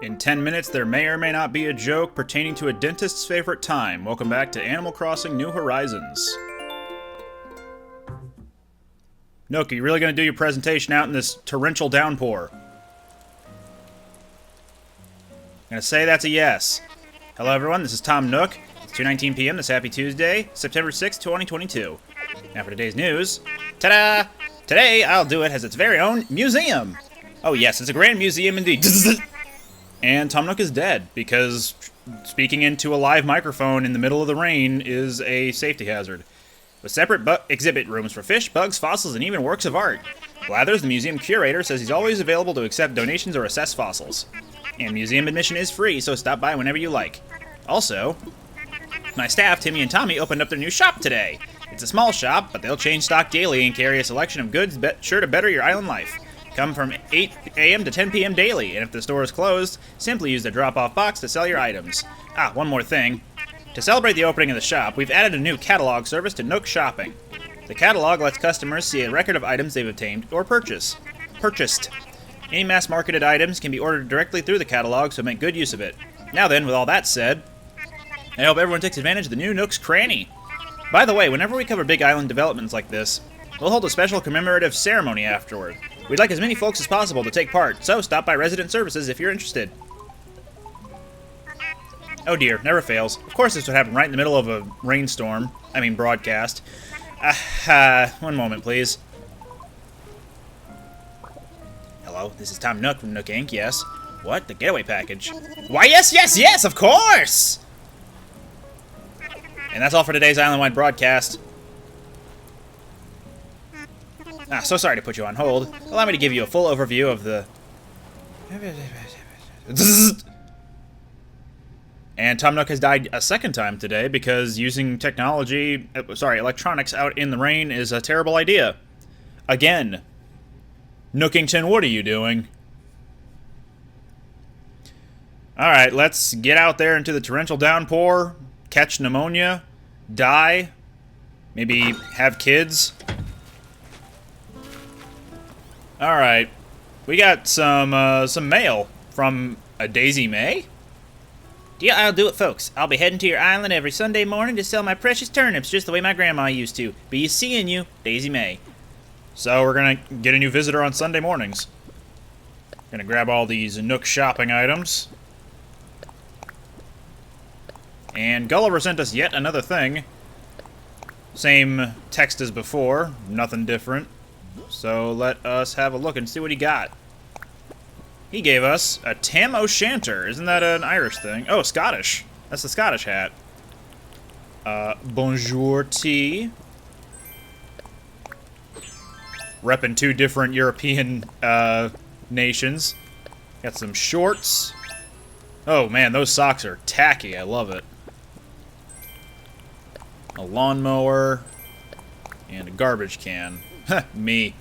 In 10 minutes, there may or may not be a joke pertaining to a dentist's favorite time. Welcome back to Animal Crossing New Horizons. Nook, are you really going to do your presentation out in this torrential downpour? I'm going to say that's a yes. Hello everyone, this is Tom Nook. It's 2:19 p.m. this happy Tuesday, September 6, 2022. Now for today's news. Ta-da! Today, I'll do it as its very own museum. Oh yes, it's a grand museum indeed. And Tom Nook is dead, because speaking into a live microphone in the middle of the rain is a safety hazard. With separate exhibit rooms for fish, bugs, fossils, and even works of art. Blathers, the museum curator, says he's always available to accept donations or assess fossils. And museum admission is free, so stop by whenever you like. Also, my staff, Timmy and Tommy, opened up their new shop today. It's a small shop, but they'll change stock daily and carry a selection of goods sure to better your island life. Come from 8 a.m. to 10 p.m. daily, and if the store is closed, simply use the drop-off box to sell your items. Ah, one more thing. To celebrate the opening of the shop, we've added a new catalog service to Nook Shopping. The catalog lets customers see a record of items they've obtained or purchased. Any mass-marketed items can be ordered directly through the catalog, so make good use of it. Now then, with all that said, I hope everyone takes advantage of the new Nook's Cranny. By the way, whenever we cover big island developments like this, we'll hold a special commemorative ceremony afterward. We'd like as many folks as possible to take part, so stop by Resident Services if you're interested. Oh dear, never fails. Of course this would happen right in the middle of a rainstorm. Broadcast. One moment, please. Hello, this is Tom Nook from Nook Inc., yes? What? The getaway package? Why, yes, of course! And that's all for today's island-wide broadcast. So sorry to put you on hold. Allow me to give you a full overview of the... And Tom Nook has died a second time today because using electronics out in the rain is a terrible idea. Again. Nookington, what are you doing? Alright, let's get out there into the torrential downpour, catch pneumonia, die, maybe have kids. Alright, we got some mail from a Daisy May? Yeah, I'll do it, folks. I'll be heading to your island every Sunday morning to sell my precious turnips just the way my grandma used to. Be seeing you, Daisy May. So we're gonna get a new visitor on Sunday mornings. Gonna grab all these Nook shopping items. And Gulliver sent us yet another thing. Same text as before, nothing different. So let us have a look and see what he got. He gave us a Tam O'Shanter. Isn't that an Irish thing? Oh, Scottish. That's the Scottish hat. Bonjour tea. Repping two different European nations. Got some shorts. Oh man, those socks are tacky. I love it. A lawnmower. And a garbage can. Me.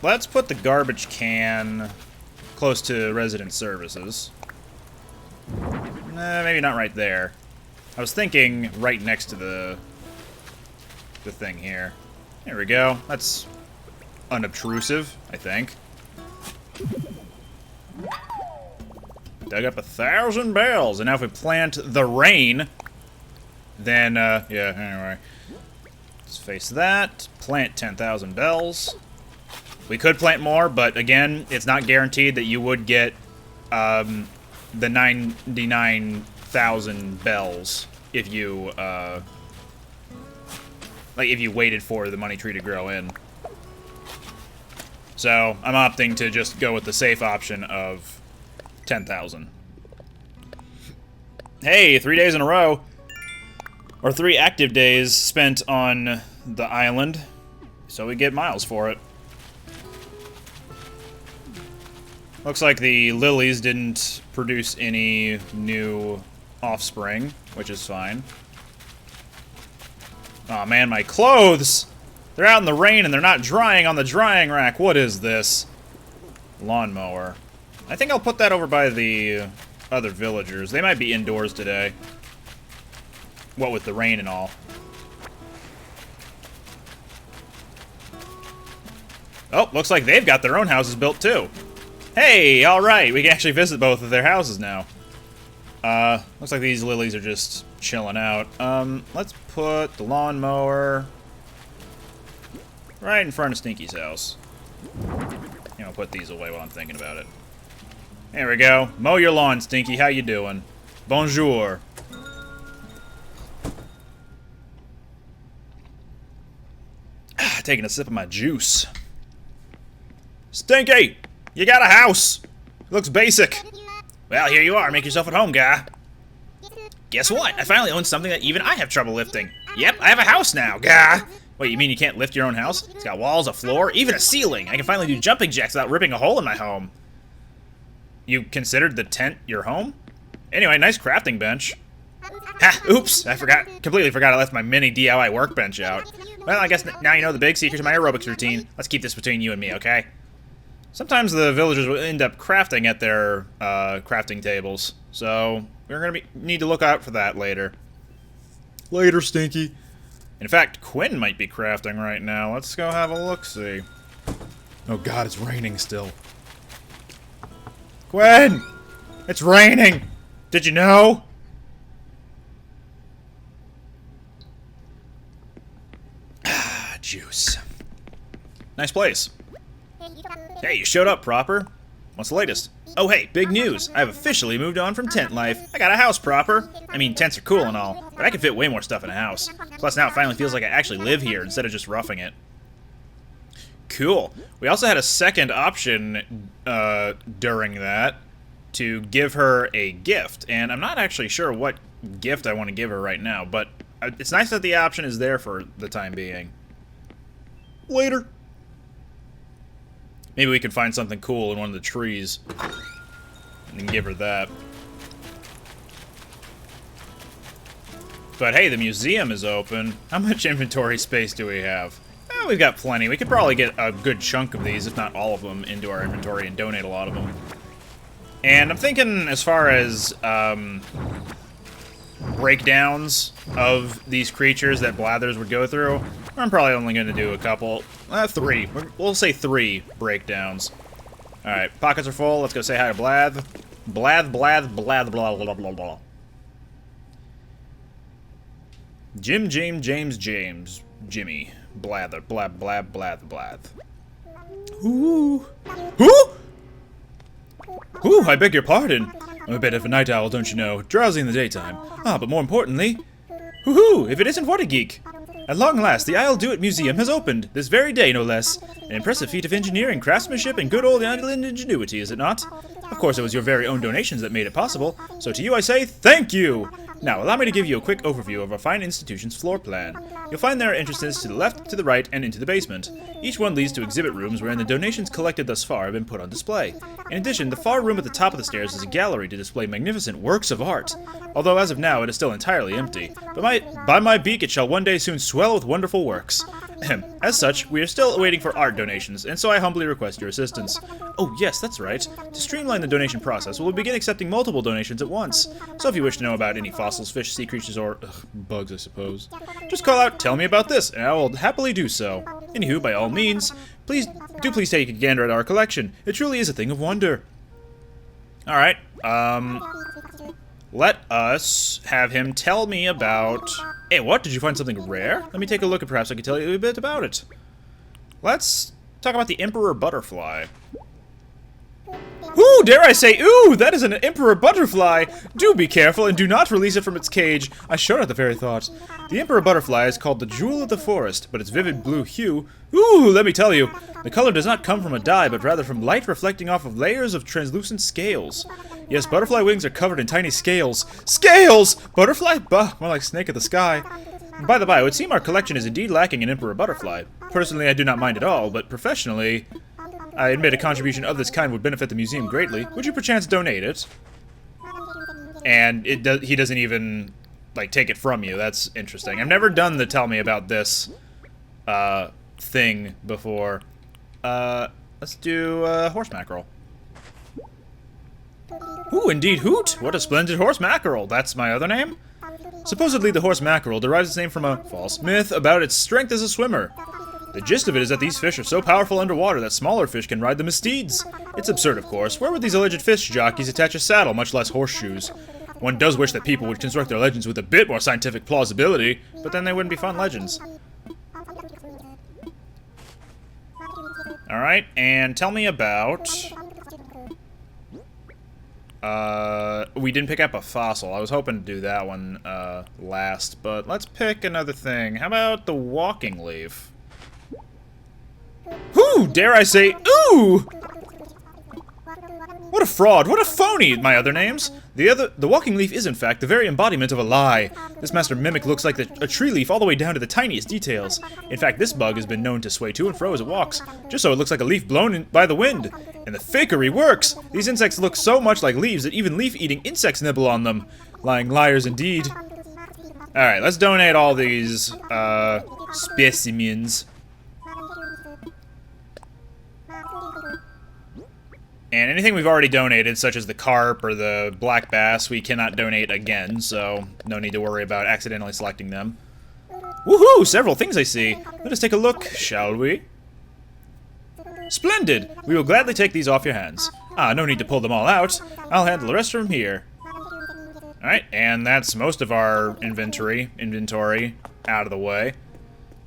Let's put the garbage can close to resident services. Maybe not right there. I was thinking right next to the thing here. There we go. That's unobtrusive, I think. Dug up 1,000 bells, and now if we plant the rain, then, yeah, anyway. Let's face that. Plant 10,000 bells. We could plant more, but again, it's not guaranteed that you would get the 99,000 bells if you, if you waited for the money tree to grow in. So, I'm opting to just go with the safe option of 10,000. Hey, 3 days in a row. Or 3 active days spent on the island. So we get miles for it. Looks like the lilies didn't produce any new offspring, which is fine. Aw, man, my clothes! They're out in the rain and they're not drying on the drying rack. What is this? Lawnmower. I think I'll put that over by the other villagers. They might be indoors today. What with the rain and all. Oh, looks like they've got their own houses built too. Hey, alright, we can actually visit both of their houses now. Looks like these lilies are just chilling out. Let's put the lawnmower right in front of Stinky's house. You know, put these away while I'm thinking about it. There we go. Mow your lawn, Stinky. How you doing? Bonjour. Taking a sip of my juice. Stinky! You got a house! It looks basic. Well, here you are. Make yourself at home, guy. Guess what? I finally own something that even I have trouble lifting. Yep, I have a house now, guy. Wait, you mean you can't lift your own house? It's got walls, a floor, even a ceiling. I can finally do jumping jacks without ripping a hole in my home. You considered the tent your home? Anyway, nice crafting bench. Ha! Oops! Completely forgot I left my mini DIY workbench out. Well, I guess now you know the big secret to my aerobics routine. Let's keep this between you and me, okay? Sometimes the villagers will end up crafting at their crafting tables, so we're gonna need to look out for that later. Later, Stinky. In fact, Quinn might be crafting right now. Let's go have a look-see. Oh god, it's raining still. Quinn! It's raining! Did you know? Ah, juice. Nice place. Hey, you showed up proper. What's the latest? Oh hey, big news! I've officially moved on from tent life. I got a house proper. I mean, tents are cool and all, but I can fit way more stuff in a house. Plus now it finally feels like I actually live here instead of just roughing it. Cool. We also had a second option during that to give her a gift, and I'm not actually sure what gift I want to give her right now, but it's nice that the option is there for the time being. Later. Maybe we can find something cool in one of the trees and then give her that. But hey, the museum is open. How much inventory space do we have? Well, we've got plenty. We could probably get a good chunk of these, if not all of them, into our inventory and donate a lot of them. And I'm thinking as far as breakdowns of these creatures that Blathers would go through, I'm probably only going to do a couple. 3. We'll say 3 breakdowns. Alright, pockets are full. Let's go say hi to Blath. Blath, blah, blah, blah, blah, blah. Jim, James, Jimmy. Blather, blab, blab, blath. Ooh. Who? Ooh, I beg your pardon. I'm a bit of a night owl, don't you know? Drowsy in the daytime. Ah, but more importantly... Hoo-hoo, if it isn't what a geek. At long last, the I'll Do It Museum has opened, this very day no less. An impressive feat of engineering, craftsmanship, and good old Island ingenuity, is it not? Of course, it was your very own donations that made it possible, so to you I say, thank you! Now, allow me to give you a quick overview of our fine institution's floor plan. You'll find there are entrances to the left, to the right, and into the basement. Each one leads to exhibit rooms wherein the donations collected thus far have been put on display. In addition, the far room at the top of the stairs is a gallery to display magnificent works of art. Although as of now, it is still entirely empty. But by my beak, it shall one day soon swell with wonderful works. As such, we are still waiting for art donations, and so I humbly request your assistance. Oh yes, that's right. To streamline the donation process, we'll begin accepting multiple donations at once. So if you wish to know about any fossils, fish, sea creatures, or bugs, I suppose, just call out, tell me about this, and I will happily do so. Anywho, by all means, please take a gander at our collection. It truly is a thing of wonder. Alright, let us have him tell me about... Hey, what? Did you find something rare? Let me take a look and perhaps I can tell you a bit about it. Let's talk about the Emperor Butterfly. Ooh, dare I say, ooh, that is an Emperor Butterfly! Do be careful and do not release it from its cage. I shudder at the very thought. The Emperor Butterfly is called the Jewel of the Forest, but its vivid blue hue... Ooh, let me tell you, the color does not come from a dye, but rather from light reflecting off of layers of translucent scales. Yes, butterfly wings are covered in tiny scales. Scales! Butterfly? Bah, more like snake of the sky. And by the by, it would seem our collection is indeed lacking an Emperor Butterfly. Personally, I do not mind at all, but professionally... I admit a contribution of this kind would benefit the museum greatly. Would you perchance donate it? And he doesn't even, like, take it from you. That's interesting. I've never done the tell me about this thing before. Let's do horse mackerel. Ooh, indeed, hoot! What a splendid horse mackerel! That's my other name? Supposedly the horse mackerel derives its name from a false myth about its strength as a swimmer. The gist of it is that these fish are so powerful underwater that smaller fish can ride them as steeds. It's absurd, of course. Where would these alleged fish jockeys attach a saddle, much less horseshoes? One does wish that people would construct their legends with a bit more scientific plausibility, but then they wouldn't be fun legends. Alright, and tell me about... we didn't pick up a fossil. I was hoping to do that one, last, but let's pick another thing. How about the walking leaf? Whoo! Dare I say, ooh! What a fraud, what a phony, my other names. The walking leaf is, in fact, the very embodiment of a lie. This master mimic looks like a tree leaf all the way down to the tiniest details. In fact, this bug has been known to sway to and fro as it walks, just so it looks like a leaf blown by the wind. And the fakery works! These insects look so much like leaves that even leaf-eating insects nibble on them. Lying liars indeed. Alright, let's donate all these, specimens. And anything we've already donated, such as the carp or the black bass, we cannot donate again, so no need to worry about accidentally selecting them. Woohoo! Several things I see. Let us take a look, shall we? Splendid! We will gladly take these off your hands. Ah, no need to pull them all out. I'll handle the rest from here. Alright, and that's most of our inventory out of the way.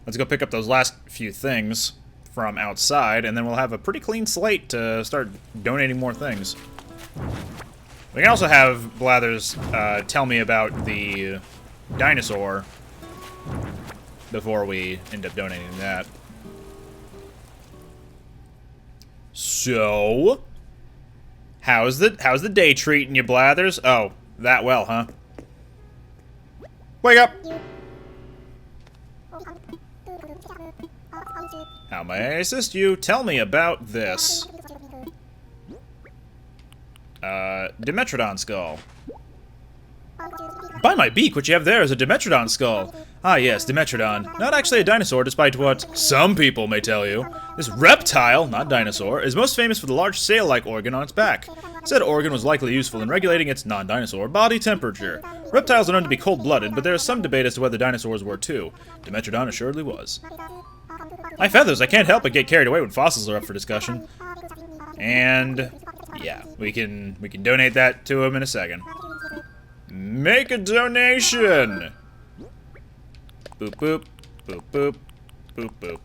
Let's go pick up those last few things from outside, and then we'll have a pretty clean slate to start donating more things. We can also have Blathers tell me about the dinosaur before we end up donating that. So, how's the day treating you, Blathers? Oh, that well, huh? Wake up! How may I assist you? Tell me about this. Dimetrodon skull. By my beak, what you have there is a Dimetrodon skull. Ah yes, Dimetrodon. Not actually a dinosaur, despite what some people may tell you. This reptile, not dinosaur, is most famous for the large sail-like organ on its back. Said organ was likely useful in regulating its non-dinosaur body temperature. Reptiles are known to be cold-blooded, but there is some debate as to whether dinosaurs were too. Dimetrodon assuredly was. My feathers, I can't help but get carried away when fossils are up for discussion. And yeah, we can donate that to him in a second. Make a donation! Boop boop, boop boop, boop boop.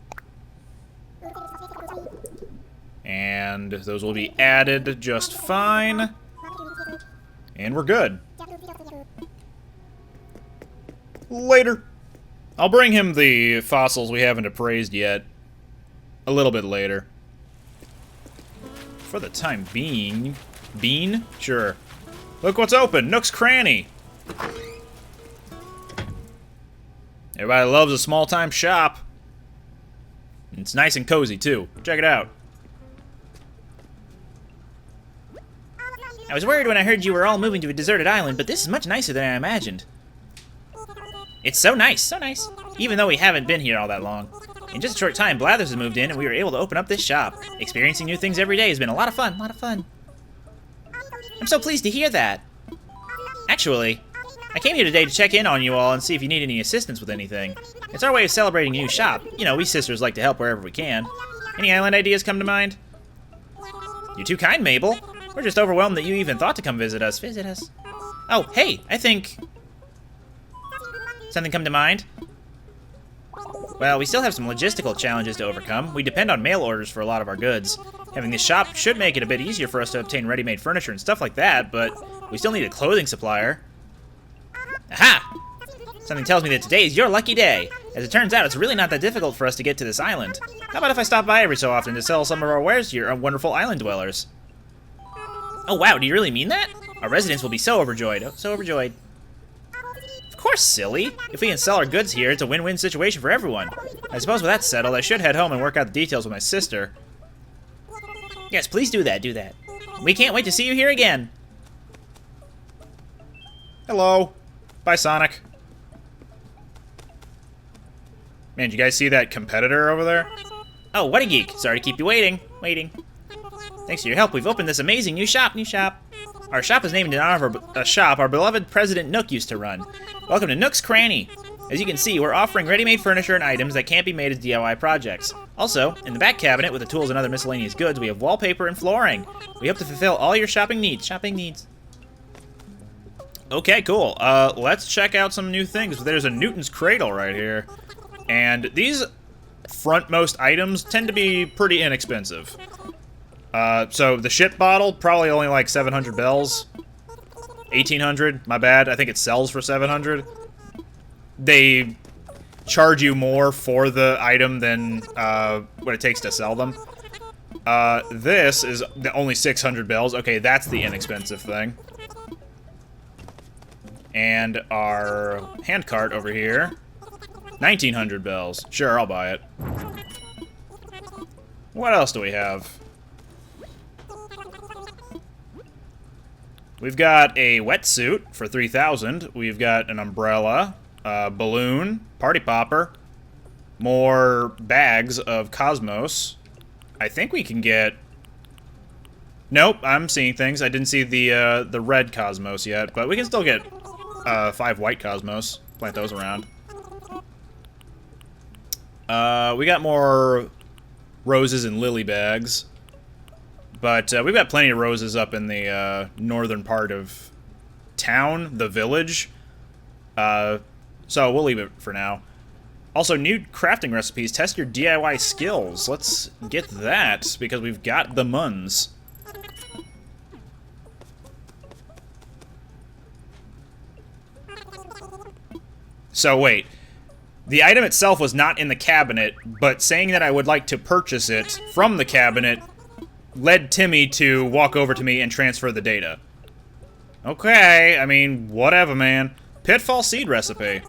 And those will be added just fine. And we're good. Later. I'll bring him the fossils we haven't appraised yet a little bit later. For the time being... Bean? Sure. Look what's open! Nook's Cranny! Everybody loves a small-time shop. It's nice and cozy, too. Check it out. I was worried when I heard you were all moving to a deserted island, but this is much nicer than I imagined. It's so nice, so nice. Even though we haven't been here all that long. In just a short time, Blathers has moved in, and we were able to open up this shop. Experiencing new things every day has been a lot of fun, I'm so pleased to hear that. Actually, I came here today to check in on you all and see if you need any assistance with anything. It's our way of celebrating a new shop. You know, we sisters like to help wherever we can. Any island ideas come to mind? You're too kind, Mabel. We're just overwhelmed that you even thought to come visit us. Oh, hey, I think... Something come to mind? Well, we still have some logistical challenges to overcome. We depend on mail orders for a lot of our goods. Having this shop should make it a bit easier for us to obtain ready-made furniture and stuff like that, but we still need a clothing supplier. Aha! Something tells me that today is your lucky day. As it turns out, it's really not that difficult for us to get to this island. How about if I stop by every so often to sell some of our wares to your wonderful island dwellers? Oh wow, do you really mean that? Our residents will be so overjoyed. Oh, so overjoyed. Of course, silly. If we can sell our goods here, it's a win-win situation for everyone. I suppose with that settled, I should head home and work out the details with my sister. Yes, please do that, We can't wait to see you here again. Hello. Bye, Sonic. Man, did you guys see that competitor over there? Oh, what a geek. Sorry to keep you waiting. Thanks to your help, we've opened this amazing new shop. Our shop is named in honor of a shop our beloved President Nook used to run. Welcome to Nook's Cranny. As you can see, we're offering ready-made furniture and items that can't be made as DIY projects. Also, in the back cabinet with the tools and other miscellaneous goods, we have wallpaper and flooring. We hope to fulfill all your shopping needs. Okay, cool. Let's check out some new things. There's a Newton's Cradle right here. And these frontmost items tend to be pretty inexpensive. So the shit bottle, probably only like 700 bells. 1800, my bad. I think it sells for 700. They charge you more for the item than what it takes to sell them. This is only 600 bells. Okay, that's the inexpensive thing. And our handcart over here, 1900 bells. Sure, I'll buy it. What else do we have? We've got a wetsuit for 3,000. We've got an umbrella, a balloon, party popper, more bags of Cosmos. I think we can get... Nope, I'm seeing things. I didn't see the red Cosmos yet, but we can still get 5 white Cosmos. Plant those around. We got more roses and lily bags. But we've got plenty of roses up in the northern part of town, the village. So we'll leave it for now. Also, new crafting recipes. Test your DIY skills. Let's get that, because we've got the muns. So wait, the item itself was not in the cabinet, but saying that I would like to purchase it from the cabinet led Timmy to walk over to me and transfer the data. Okay, I mean, whatever, man. Pitfall seed recipe.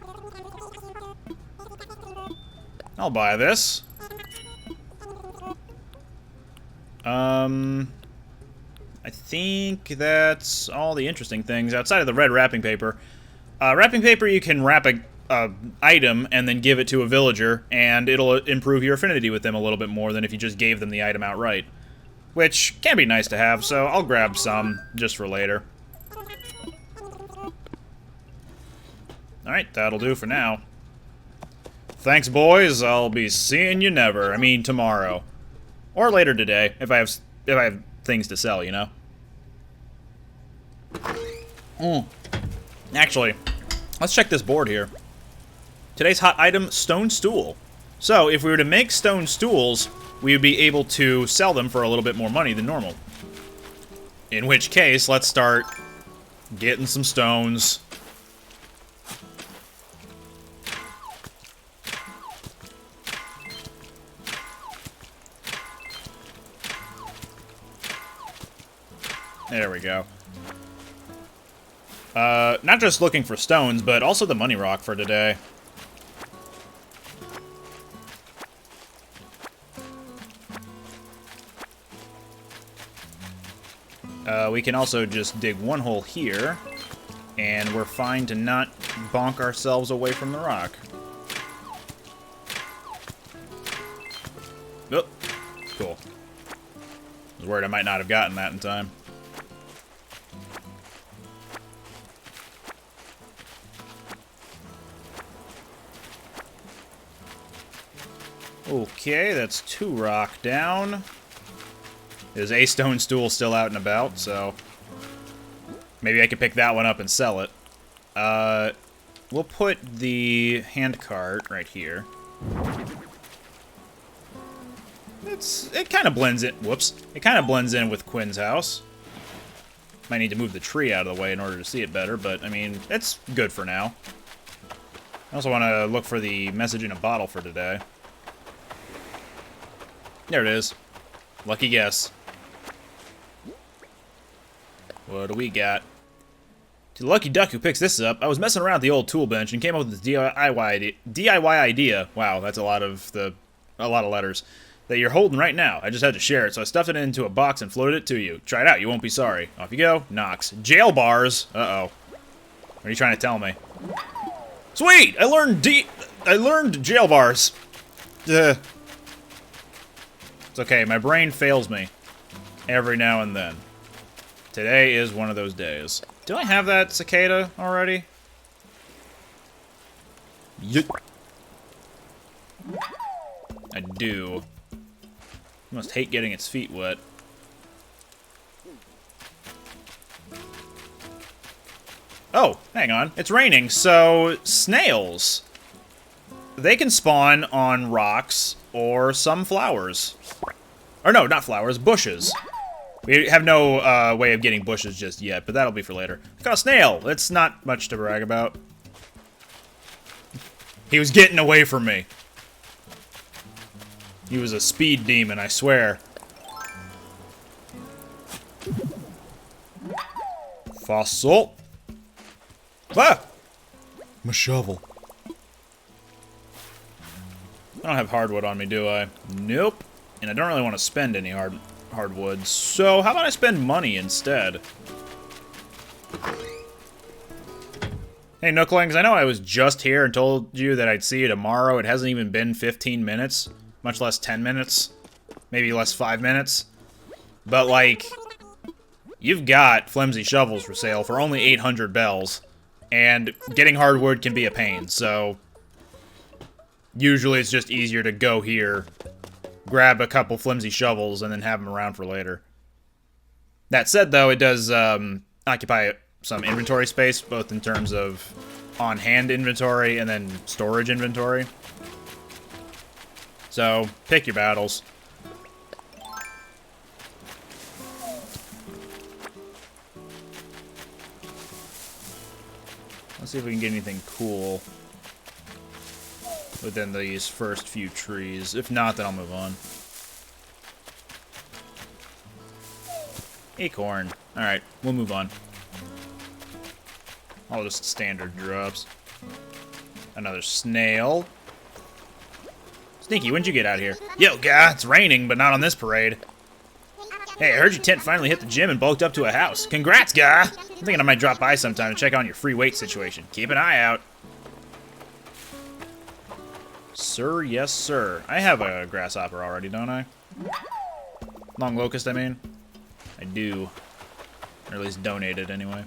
I'll buy this. I think that's all the interesting things outside of the red wrapping paper. Wrapping paper, you can wrap a item and then give it to a villager, and it'll improve your affinity with them a little bit more than if you just gave them the item outright. Which can be nice to have, so I'll grab some just for later. Alright, that'll do for now. Thanks, boys. I'll be seeing you never. I mean, tomorrow. Or later today, if I have things to sell, you know? Actually, let's check this board here. Today's hot item, stone stool. So, if we were to make stone stools, we would be able to sell them for a little bit more money than normal. In which case, let's start getting some stones. There we go. Not just looking for stones, but also the money rock for today. We can also just dig one hole here, and we're fine to not bonk ourselves away from the rock. Oh, cool. I was worried I might not have gotten that in time. Okay, that's 2 rock down. There's a stone stool still out and about, so maybe I could pick that one up and sell it. We'll put the handcart right here. It kind of blends in. Whoops! It kind of blends in with Quinn's house. Might need to move the tree out of the way in order to see it better, but I mean, it's good for now. I also want to look for the message in a bottle for today. There it is. Lucky guess. What do we got? To the lucky duck who picks this up, I was messing around with the old tool bench and came up with this DIY idea. Wow, that's a lot of letters. That you're holding right now. I just had to share it, so I stuffed it into a box and floated it to you. Try it out, you won't be sorry. Off you go. Knox. Jail bars. Uh-oh. What are you trying to tell me? Sweet! I learned jail bars. It's okay, my brain fails me every now and then. Today is one of those days. Do I have that cicada already? I do. Must hate getting its feet wet. Oh, hang on. It's raining, so snails. They can spawn on rocks or some flowers. Or no, not flowers, bushes. We have no way of getting bushes just yet, but that'll be for later. I got a snail. It's not much to brag about. He was getting away from me. He was a speed demon, I swear. Fossil. Ah! My shovel. I don't have hardwood on me, do I? Nope. And I don't really want to spend any hardwood. So how about I spend money instead? Hey, Nooklings, I know I was just here and told you that I'd see you tomorrow. It hasn't even been 15 minutes, much less 10 minutes, maybe less 5 minutes. But, like, you've got flimsy shovels for sale for only 800 bells, and getting hardwood can be a pain, so usually it's just easier to go here, grab a couple flimsy shovels, and then have them around for later. That said, though, it does occupy some inventory space, both in terms of on-hand inventory and then storage inventory. So, pick your battles. Let's see if we can get anything cool within these first few trees. If not, then I'll move on. Acorn. Alright, we'll move on. All just standard drops. Another snail. Sneaky, when'd you get out here? Yo, guy, it's raining, but not on this parade. Hey, I heard your tent finally hit the gym and bulked up to a house. Congrats, guy! I'm thinking I might drop by sometime to check on your free weight situation. Keep an eye out. Sir, yes, sir. I have a grasshopper already, don't I? Long locust, I mean. I do. Or at least donated, anyway.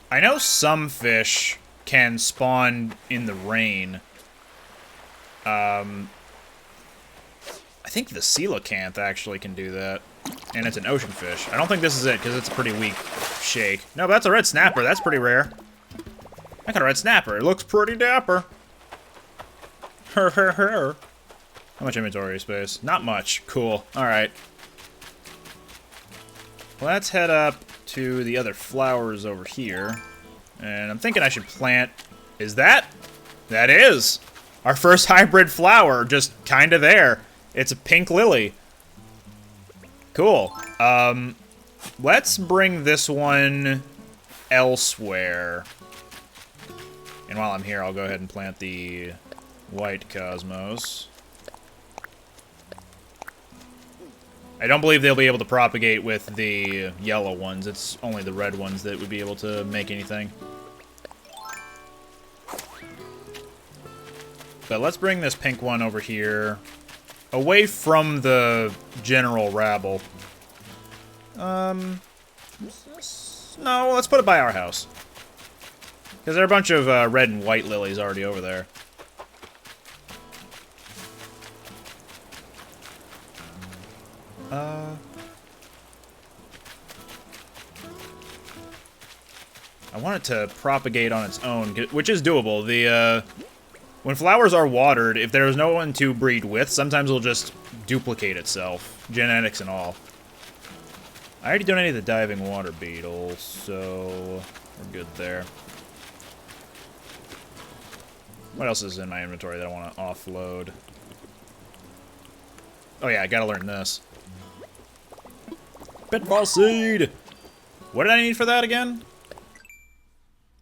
I know some fish can spawn in the rain. I think the coelacanth actually can do that. And it's an ocean fish. I don't think this is it, because it's a pretty weak shake. No, but that's a red snapper. That's pretty rare. I got a red snapper. It looks pretty dapper. How much inventory space? Not much. Cool. Alright. Let's head up to the other flowers over here. And I'm thinking I should plant... Is that? That is! Our first hybrid flower, just kinda there. It's a pink lily. Cool. Let's bring this one elsewhere. And while I'm here, I'll go ahead and plant the white cosmos. I don't believe they'll be able to propagate with the yellow ones. It's only the red ones that would be able to make anything. But let's bring this pink one over here, away from the general rabble. No, let's put it by our house. Because there are a bunch of red and white lilies already over there. I want it to propagate on its own, which is doable. When flowers are watered, if there's no one to breed with, sometimes it'll just duplicate itself, genetics and all. I already donated the diving water beetle, so we're good there. What else is in my inventory that I want to offload? Oh yeah, I gotta learn this. Pitfall seed! What did I need for that again?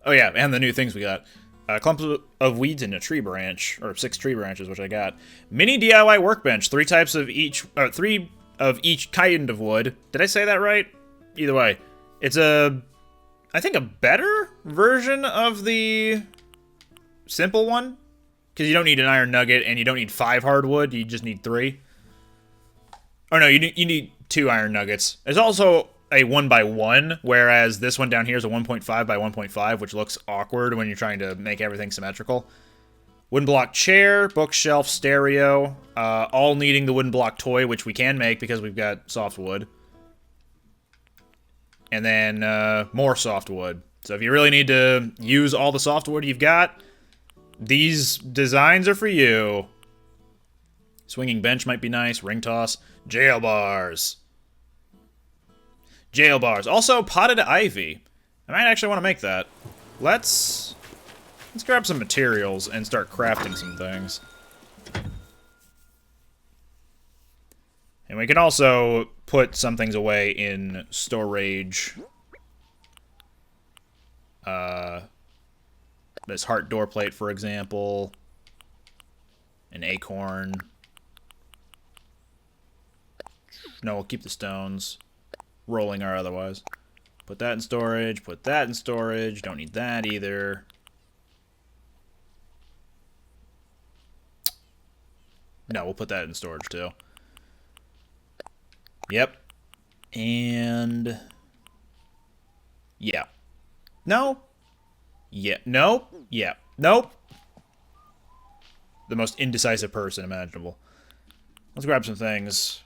Oh yeah, and the new things we got. Clumps of weeds and a tree branch, or 6 tree branches, which I got. Mini DIY workbench, 3 types of each, 3 of each kind of wood. Did I say that right? Either way, it's I think a better version of the simple one, because you don't need an iron nugget and you don't need 5 hardwood. You just need 3. Oh no, you need 2 iron nuggets. There's also a 1x1, whereas this one down here is a 1.5 by 1.5, which looks awkward when you're trying to make everything symmetrical. Wooden block chair, bookshelf, stereo, all needing the wooden block toy, which we can make because we've got softwood. And then more softwood. So if you really need to use all the softwood you've got, these designs are for you. Swinging bench might be nice. Ring toss. Jail bars. Jail bars. Also, potted ivy. I might actually want to make that. Let's grab some materials and start crafting some things. And we can also put some things away in storage. This heart door plate, for example. An acorn. No, we'll keep the stones. Rolling or otherwise. Put that in storage. Put that in storage. Don't need that either. No, we'll put that in storage too. Yep. And... yeah. No. Yeah. Nope. Yeah. Nope. The most indecisive person imaginable. Let's grab some things.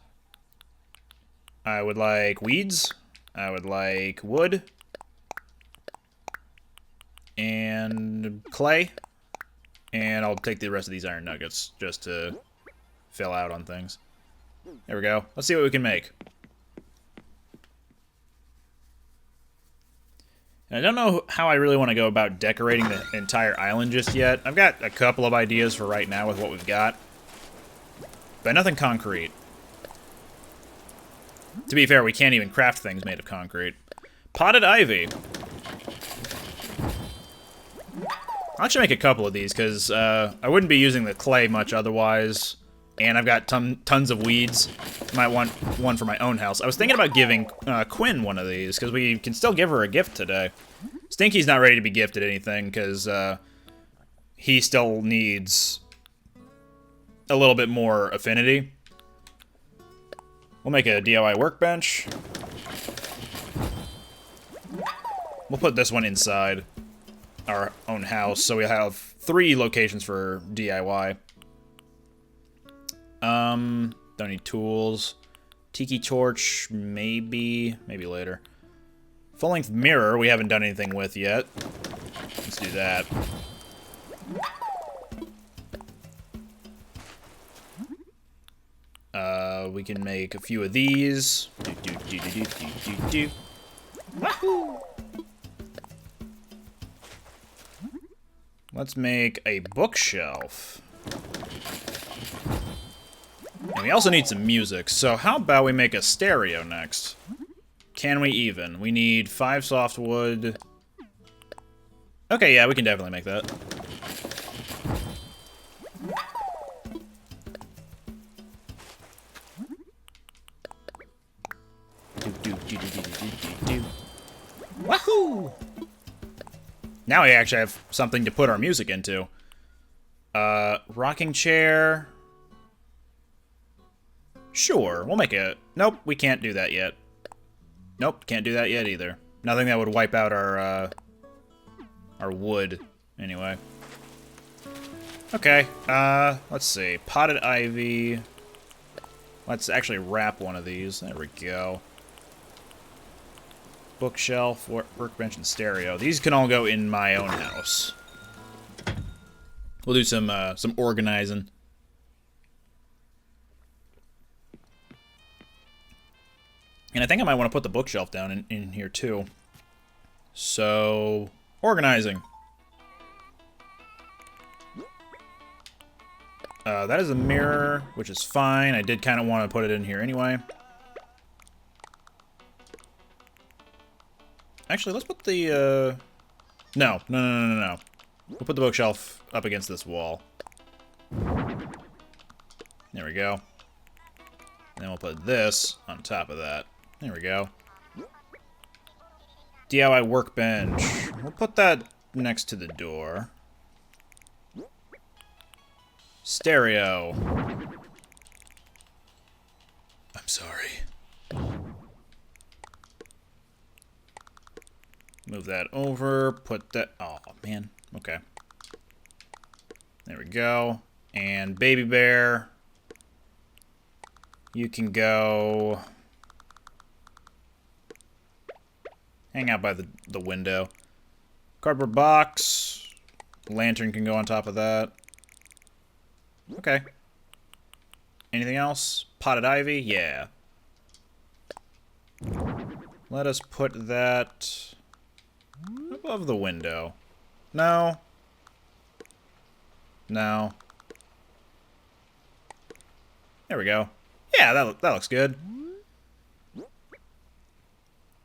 I would like weeds. I would like wood. And clay. And I'll take the rest of these iron nuggets just to fill out on things. There we go. Let's see what we can make. And I don't know how I really want to go about decorating the entire island just yet. I've got a couple of ideas for right now with what we've got. But nothing concrete. To be fair, we can't even craft things made of concrete. Potted ivy. I'll actually make a couple of these, because I wouldn't be using the clay much otherwise. And I've got tons of weeds. Might want one for my own house. I was thinking about giving Quinn one of these, because we can still give her a gift today. Stinky's not ready to be gifted anything, because he still needs a little bit more affinity. We'll make a DIY workbench. We'll put this one inside our own house, so we'll have 3 locations for DIY. Don't need tools. Tiki torch, maybe later. Full-length mirror, we haven't done anything with yet. Let's do that. We can make a few of these. Wahoo! Let's make a bookshelf. And we also need some music, so how about we make a stereo next? Can we even? We need 5 softwood. Okay, yeah, we can definitely make that. Wahoo! Now we actually have something to put our music into. Rocking chair. Sure, we'll make it. Nope, we can't do that yet. Nope, can't do that yet either. Nothing that would wipe out our wood, anyway. Okay, let's see. Potted ivy. Let's actually wrap one of these. There we go. Bookshelf, workbench, and stereo. These can all go in my own house. We'll do some organizing. And I think I might want to put the bookshelf down in here, too. So, organizing. That is a mirror, which is fine. I did kind of want to put it in here anyway. Actually, let's put the, No. We'll put the bookshelf up against this wall. There we go. And then we'll put this on top of that. There we go. DIY workbench. We'll put that next to the door. Stereo. I'm sorry. Move that over. Put that... Oh, man. Okay. There we go. And Baby Bear, you can go... hang out by the window. Cardboard box. Lantern can go on top of that. Okay. Anything else? Potted ivy? Yeah. Let us put that above the window. No. No. There we go. Yeah, that looks good.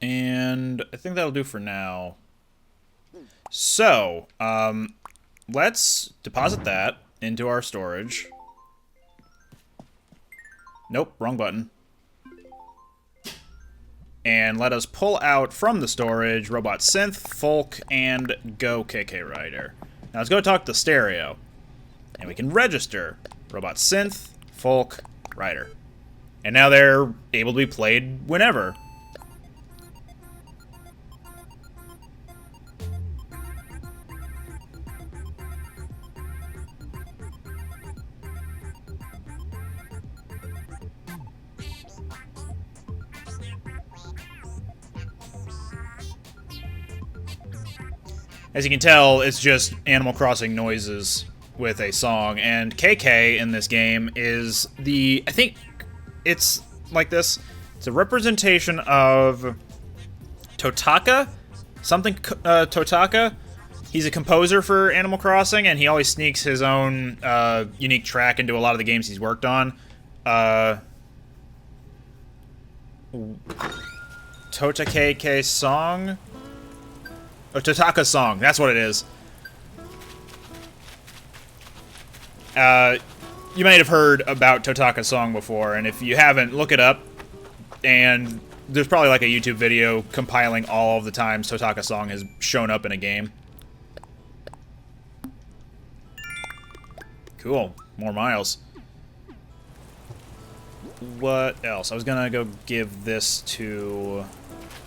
And I think that'll do for now. So, let's deposit that into our storage. Nope, wrong button. And let us pull out from the storage Robot Synth, Folk, and Go KK Rider. Now let's go talk to Stereo. And we can register Robot Synth, Folk, Rider. And now they're able to be played whenever. As you can tell, it's just Animal Crossing noises with a song, and KK in this game is I think it's like this. It's a representation of Totaka? Something, Totaka? He's a composer for Animal Crossing, and he always sneaks his own unique track into a lot of the games he's worked on. Totaka song? Or Totaka song, that's what it is. You might have heard about Totaka song before, and if you haven't, look it up. And there's probably like a YouTube video compiling all of the times Totaka song has shown up in a game. Cool, more miles. What else? I was gonna go give this to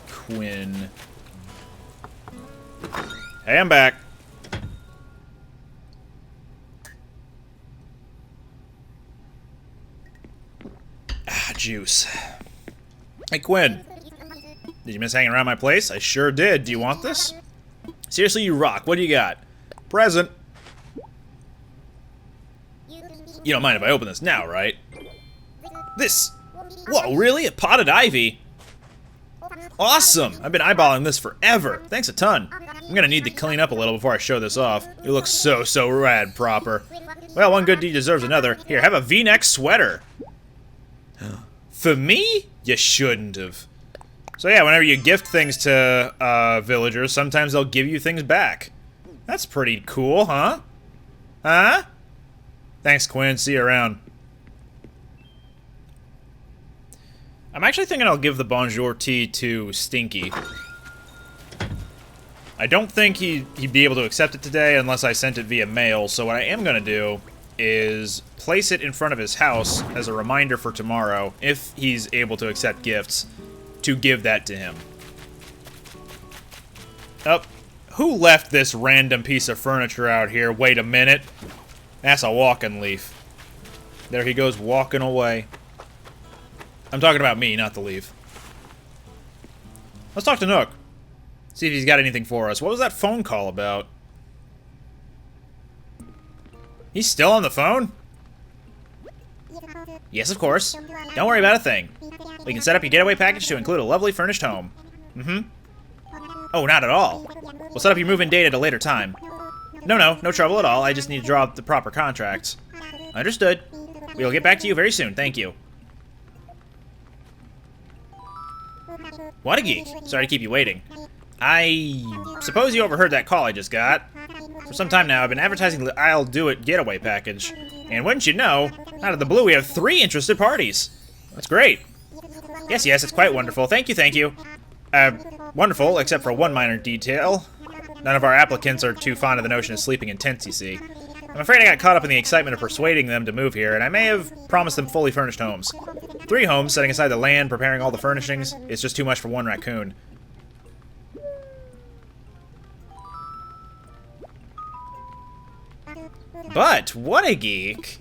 Quinn. Hey, I'm back. Ah, juice. Hey, Quinn. Did you miss hanging around my place? I sure did. Do you want this? Seriously, you rock. What do you got? Present. You don't mind if I open this now, right? This. Whoa, really? A potted ivy? Awesome! I've been eyeballing this forever. Thanks a ton. I'm gonna need to clean up a little before I show this off. It looks so rad proper. Well, one good deed deserves another. Here, have a V-neck sweater. For me? You shouldn't have. So yeah, whenever you gift things to villagers, sometimes they'll give you things back. That's pretty cool, huh? Huh? Thanks, Quinn. See you around. I'm actually thinking I'll give the Bonjour tea to Stinky. I don't think he'd be able to accept it today unless I sent it via mail, so what I am going to do is place it in front of his house as a reminder for tomorrow, if he's able to accept gifts, to give that to him. Oh, who left this random piece of furniture out here? Wait a minute. That's a walking leaf. There he goes walking away. I'm talking about me, not the leaf. Let's talk to Nook. See if he's got anything for us. What was that phone call about? He's still on the phone? Yes, of course. Don't worry about a thing. We can set up your getaway package to include a lovely furnished home. Oh, not at all. We'll set up your move-in date at a later time. No trouble at all. I just need to draw up the proper contracts. Understood. We will get back to you very soon. Thank you. What a geek. Sorry to keep you waiting. I suppose you overheard that call I just got. For some time now, I've been advertising the I'll Do It getaway package. And wouldn't you know, out of the blue, we have 3 interested parties. That's great. Yes, it's quite wonderful. Thank you. Wonderful, except for one minor detail. None of our applicants are too fond of the notion of sleeping in tents, you see. I'm afraid I got caught up in the excitement of persuading them to move here, and I may have promised them fully furnished homes. 3 homes, setting aside the land, preparing all the furnishings. It's just too much for one raccoon. But what a geek!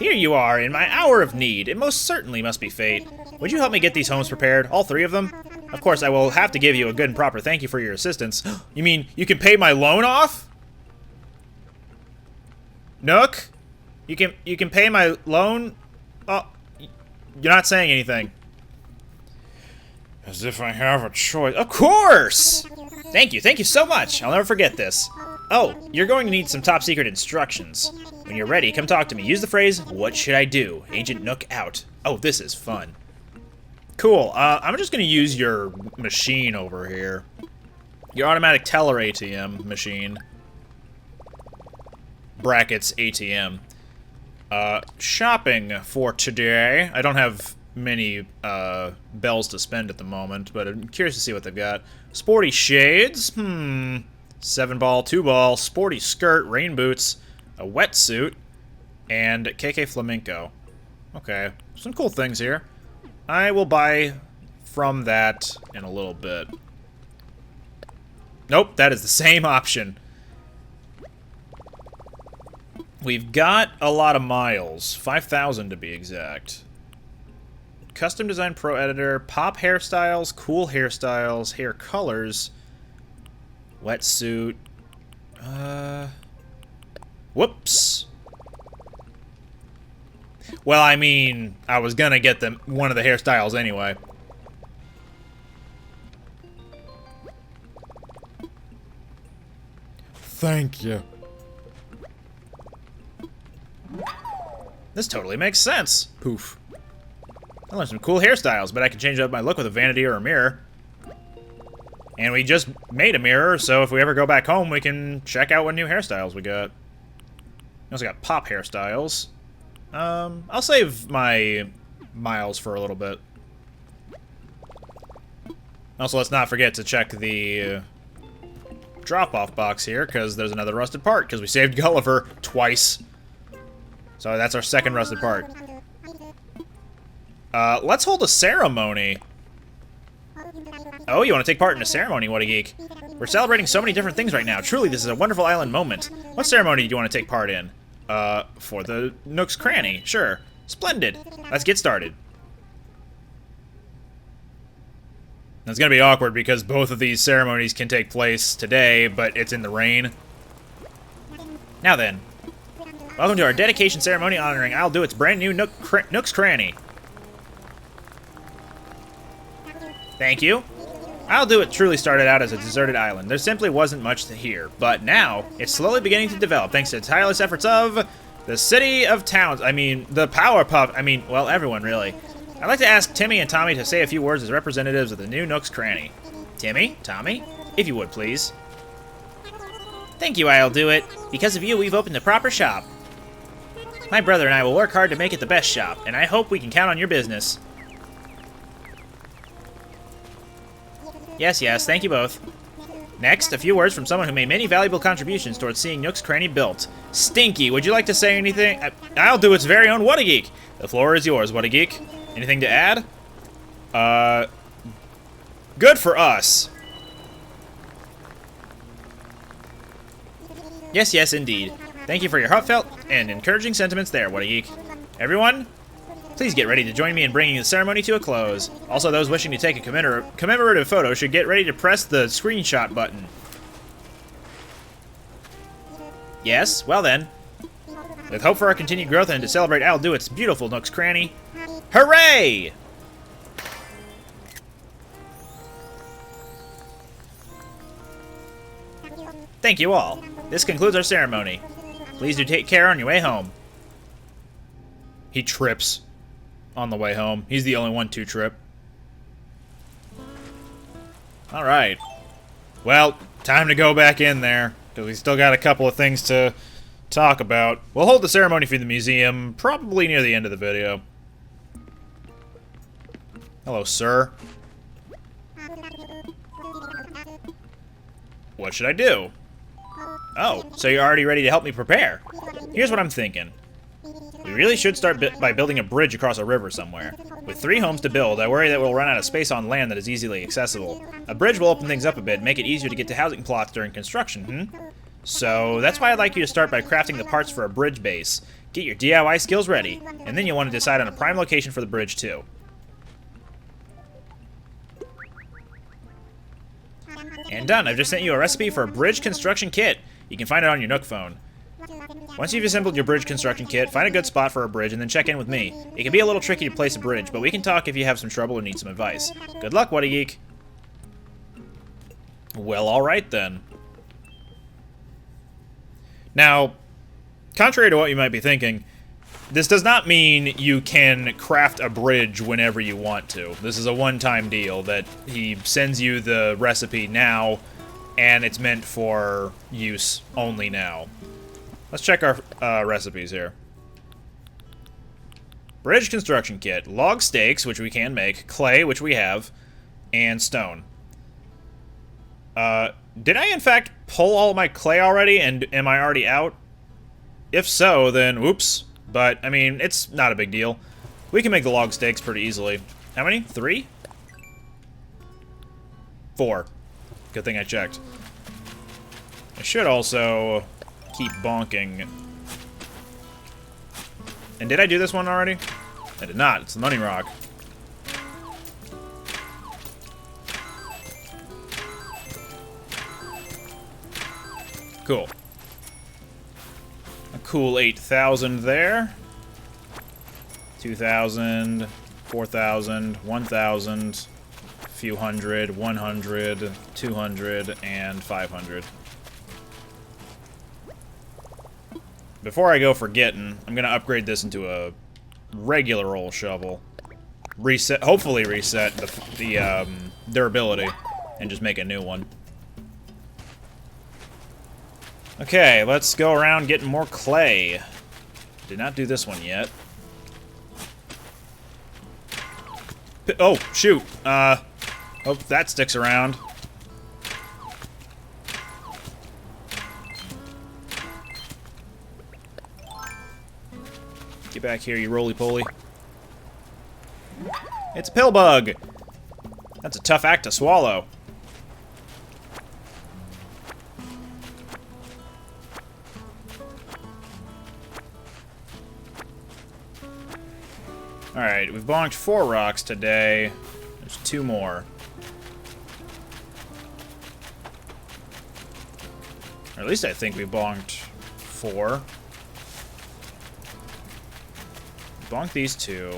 Here you are, in my hour of need. It most certainly must be fate. Would you help me get these homes prepared, all 3 of them? Of course, I will have to give you a good and proper thank you for your assistance. You mean you can pay my loan off? Nook? You can pay my loan? Oh, you're not saying anything. As if I have a choice. Of course! Thank you so much. I'll never forget this. Oh, you're going to need some top secret instructions. When you're ready, come talk to me. Use the phrase, "What should I do?" Agent Nook out. Oh, this is fun. Cool, I'm just gonna use your machine over here. Your automatic teller ATM machine. Brackets ATM. Shopping for today. I don't have many bells to spend at the moment, but I'm curious to see what they've got. Sporty shades. 7-ball, 2-ball, sporty skirt, rain boots, a wetsuit, and KK Flamenco. Okay, some cool things here. I will buy from that in a little bit. Nope, that is the same option. We've got a lot of miles. 5,000 to be exact. Custom Design Pro Editor, pop hairstyles, cool hairstyles, hair colors, wetsuit. Whoops. Well, I mean, I was gonna get them one of the hairstyles anyway. Thank you. This totally makes sense. Poof. I learned some cool hairstyles, but I can change up my look with a vanity or a mirror. And we just made a mirror, so if we ever go back home, we can check out what new hairstyles we got. We also got pop hairstyles. I'll save my miles for a little bit. Also, let's not forget to check the drop-off box here, because there's another rusted part, because we saved Gulliver twice. So that's our second rusted part. Let's hold a ceremony. Oh, you want to take part in a ceremony? What a geek. We're celebrating so many different things right now. Truly, this is a wonderful island moment. What ceremony do you want to take part in? For the Nook's Cranny. Sure. Splendid. Let's get started. It's gonna be awkward because both of these ceremonies can take place today, but it's in the rain. Now then. Welcome to our dedication ceremony honoring I'll Do It's brand new Nook's Cranny. Thank you. I'll Do It truly started out as a deserted island. There simply wasn't much to hear, but now it's slowly beginning to develop thanks to the tireless efforts of the City of Towns. The Powerpuff. Well, everyone really. I'd like to ask Timmy and Tommy to say a few words as representatives of the new Nook's Cranny. Timmy, Tommy, if you would please. Thank you, I'll Do It. Because of you, we've opened a proper shop. My brother and I will work hard to make it the best shop, and I hope we can count on your business. Yes, thank you both. Next, a few words from someone who made many valuable contributions towards seeing Nook's Cranny built. Stinky, would you like to say anything? I'll Do It's very own What a Geek. The floor is yours, What a Geek. Anything to add? Good for us. Yes, indeed. Thank you for your heartfelt and encouraging sentiments there, What a Geek. Everyone, please get ready to join me in bringing the ceremony to a close. Also, those wishing to take a commemorative photo should get ready to press the screenshot button. Yes, well then. With hope for our continued growth and to celebrate I'll Do It's beautiful Nook's Cranny, hooray! Thank you all. This concludes our ceremony. Please do take care on your way home. He trips on the way home. He's the only one to trip. Alright. Well, time to go back in there, because we still got a couple of things to talk about. We'll hold the ceremony for the museum, probably near the end of the video. Hello, sir. What should I do? Oh, so you're already ready to help me prepare. Here's what I'm thinking. We really should start by building a bridge across a river somewhere. With 3 homes to build, I worry that we'll run out of space on land that is easily accessible. A bridge will open things up a bit and make it easier to get to housing plots during construction, So that's why I'd like you to start by crafting the parts for a bridge base. Get your DIY skills ready, and then you'll want to decide on a prime location for the bridge too. And done, I've just sent you a recipe for a bridge construction kit. You can find it on your Nook phone. Once you've assembled your bridge construction kit, find a good spot for a bridge and then check in with me. It can be a little tricky to place a bridge, but we can talk if you have some trouble or need some advice. Good luck, What a Geek. Well, alright then. Now, contrary to what you might be thinking, this does not mean you can craft a bridge whenever you want to. This is a one-time deal that he sends you the recipe now, and it's meant for use only now. Let's check our recipes here. Bridge construction kit. Log stakes, which we can make. Clay, which we have. And stone. Did I in fact pull all my clay already, and am I already out? If so, then whoops. But, I mean, it's not a big deal. We can make the log stakes pretty easily. How many? 3? 4. Good thing I checked. I should also keep bonking. And did I do this one already? I did not. It's the money rock. Cool. A cool 8,000 there. 2,000, 4,000, 1,000, a few hundred, 100, 200, and 500. Before I go forgetting, I'm gonna upgrade this into a regular old shovel. Reset, hopefully reset the durability, and just make a new one. Okay, let's go around getting more clay. Did not do this one yet. Oh, shoot. Hope that sticks around. Get back here, you roly-poly. It's a pill bug! That's a tough act to swallow. Alright, we've bonked 4 rocks today. There's 2 more. Or at least I think we bonked 4. Bonk these 2.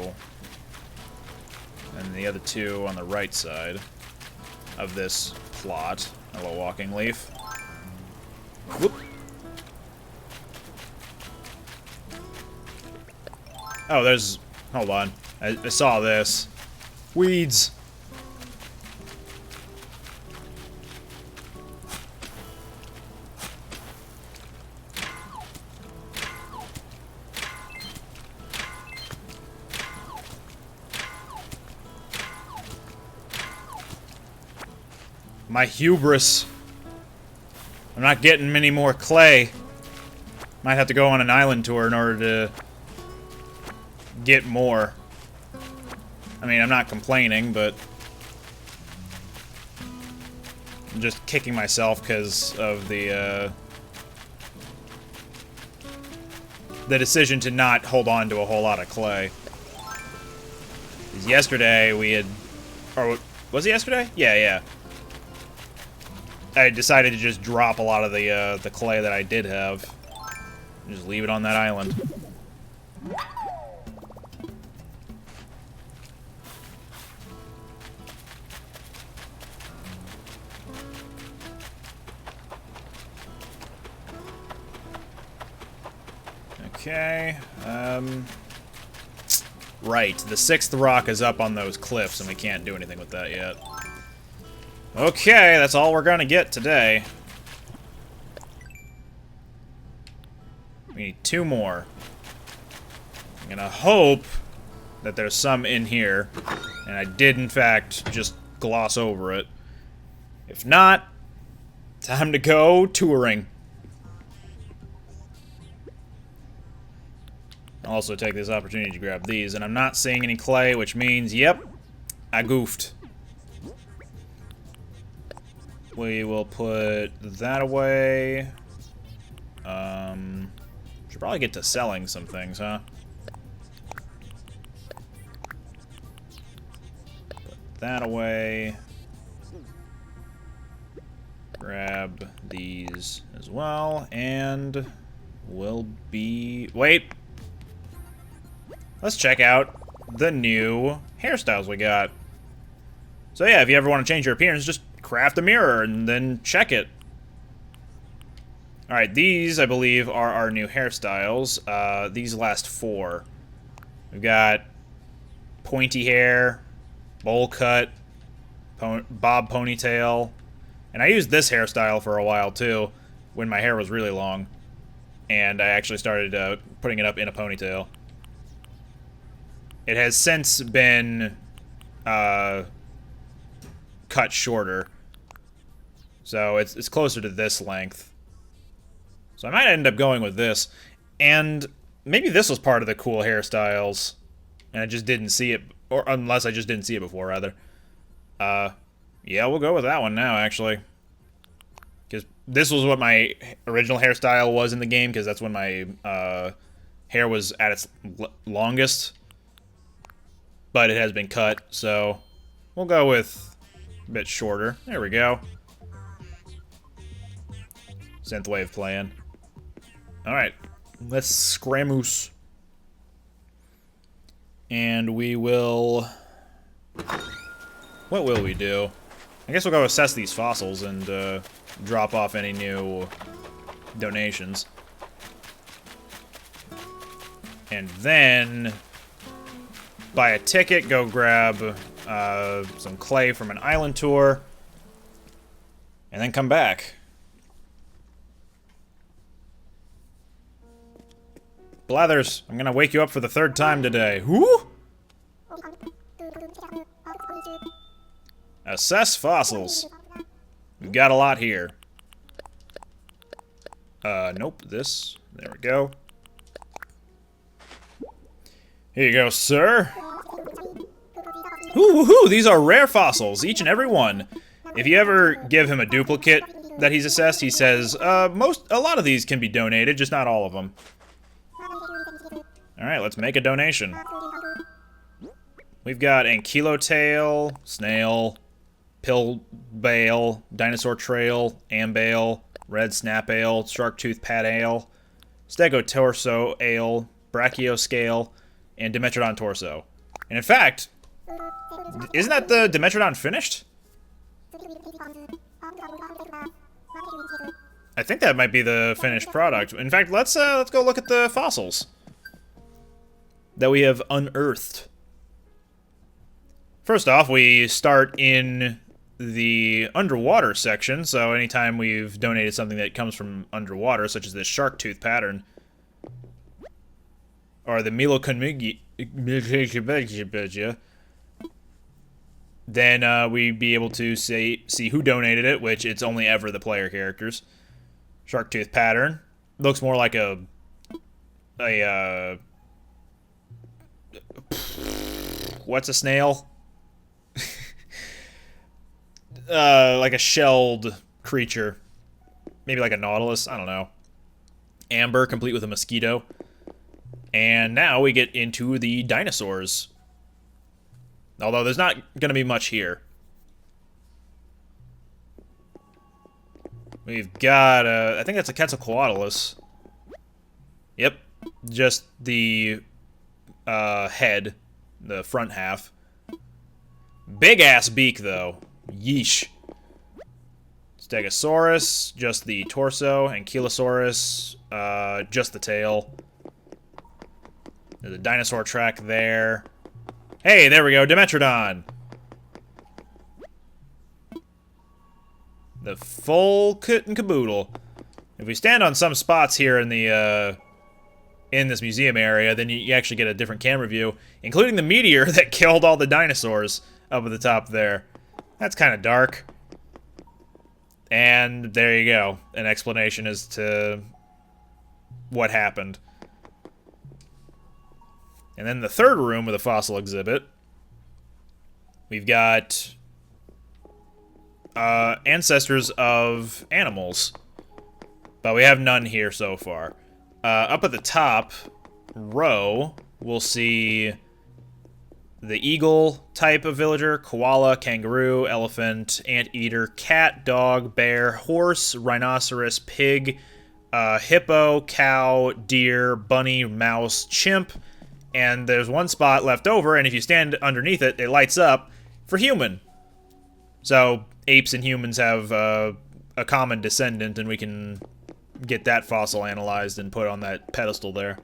And the other 2 on the right side of this plot. A little walking leaf. Whoop. Oh, there's... Hold on. I saw this. Weeds. My hubris. I'm not getting many more clay. Might have to go on an island tour in order to get more. I mean, I'm not complaining, but I'm just kicking myself because of the decision to not hold on to a whole lot of clay. 'Cause yesterday we had, or was it yesterday? Yeah. I decided to just drop a lot of the clay that I did have, and just leave it on that island. Okay, right, the 6th rock is up on those cliffs, and we can't do anything with that yet. Okay, that's all we're gonna get today. We need 2 more. I'm gonna hope that there's some in here, and I did, in fact, just gloss over it. If not, time to go touring. I'll also take this opportunity to grab these, and I'm not seeing any clay, which means, yep, I goofed. We will put that away. Should probably get to selling some things, huh? Put that away. Grab these as well, and we'll be... Wait! Let's check out the new hairstyles we got. So yeah, if you ever want to change your appearance, just craft a mirror and then check it. Alright, these, I believe, are our new hairstyles. These last 4. We've got pointy hair, bowl cut, bob ponytail. And I used this hairstyle for a while, too, when my hair was really long. And I actually started putting it up in a ponytail. It has since been cut shorter. So it's closer to this length. So I might end up going with this. And maybe this was part of the cool hairstyles. And I just didn't see it. Or unless I just didn't see it before, rather. Yeah, we'll go with that one now, actually. Because this was what my original hairstyle was in the game, because that's when my hair was at its longest. But it has been cut, so we'll go with a bit shorter. There we go. Synthwave playing. Alright, let's scramoose. And we will... What will we do? I guess we'll go assess these fossils and drop off any new donations. And then buy a ticket, go grab some clay from an island tour, and then come back. Blathers, I'm gonna wake you up for the 3rd time today. Whoo! Assess fossils. We've got a lot here. Nope, this. There we go. Here you go, sir. Ooh, these are rare fossils, each and every one. If you ever give him a duplicate that he's assessed, he says, a lot of these can be donated, just not all of them. Alright, let's make a donation. We've got Ankylotail, Snail, Pillbale, Dinosaur Trail, Ambale, Red Snapale, Sharktooth Padale, Stegotorso Ale, Brachioscale, and Dimetrodon Torso. And in fact, isn't that the Dimetrodon finished? I think that might be the finished product. In fact, let's go look at the fossils that we have unearthed. First off, we start in the underwater section, so anytime we've donated something that comes from underwater, such as this shark tooth pattern, or the Milokonmigi, then we'd be able to see who donated it, which it's only ever the player characters. Shark tooth pattern looks more like a what's a snail? Like a shelled creature. Maybe like a nautilus, I don't know. Amber, complete with a mosquito. And now we get into the dinosaurs. Although there's not going to be much here. We've got, I think that's a Quetzalcoatlus. Yep, just the head, the front half. Big-ass beak, though. Yeesh. Stegosaurus, just the torso. Ankylosaurus, just the tail. There's a dinosaur track there. Hey, there we go, Dimetrodon! The full kit and caboodle. If we stand on some spots here in the, in this museum area, then you actually get a different camera view, including the meteor that killed all the dinosaurs up at the top there. That's kind of dark. And there you go, an explanation as to what happened. And then the third room with a fossil exhibit, we've got ancestors of animals. But we have none here so far. Up at the top row, we'll see the eagle type of villager, koala, kangaroo, elephant, anteater, cat, dog, bear, horse, rhinoceros, pig, hippo, cow, deer, bunny, mouse, chimp, and there's one spot left over, and if you stand underneath it, it lights up for human. So apes and humans have a common descendant, and we can get that fossil analyzed and put on that pedestal there.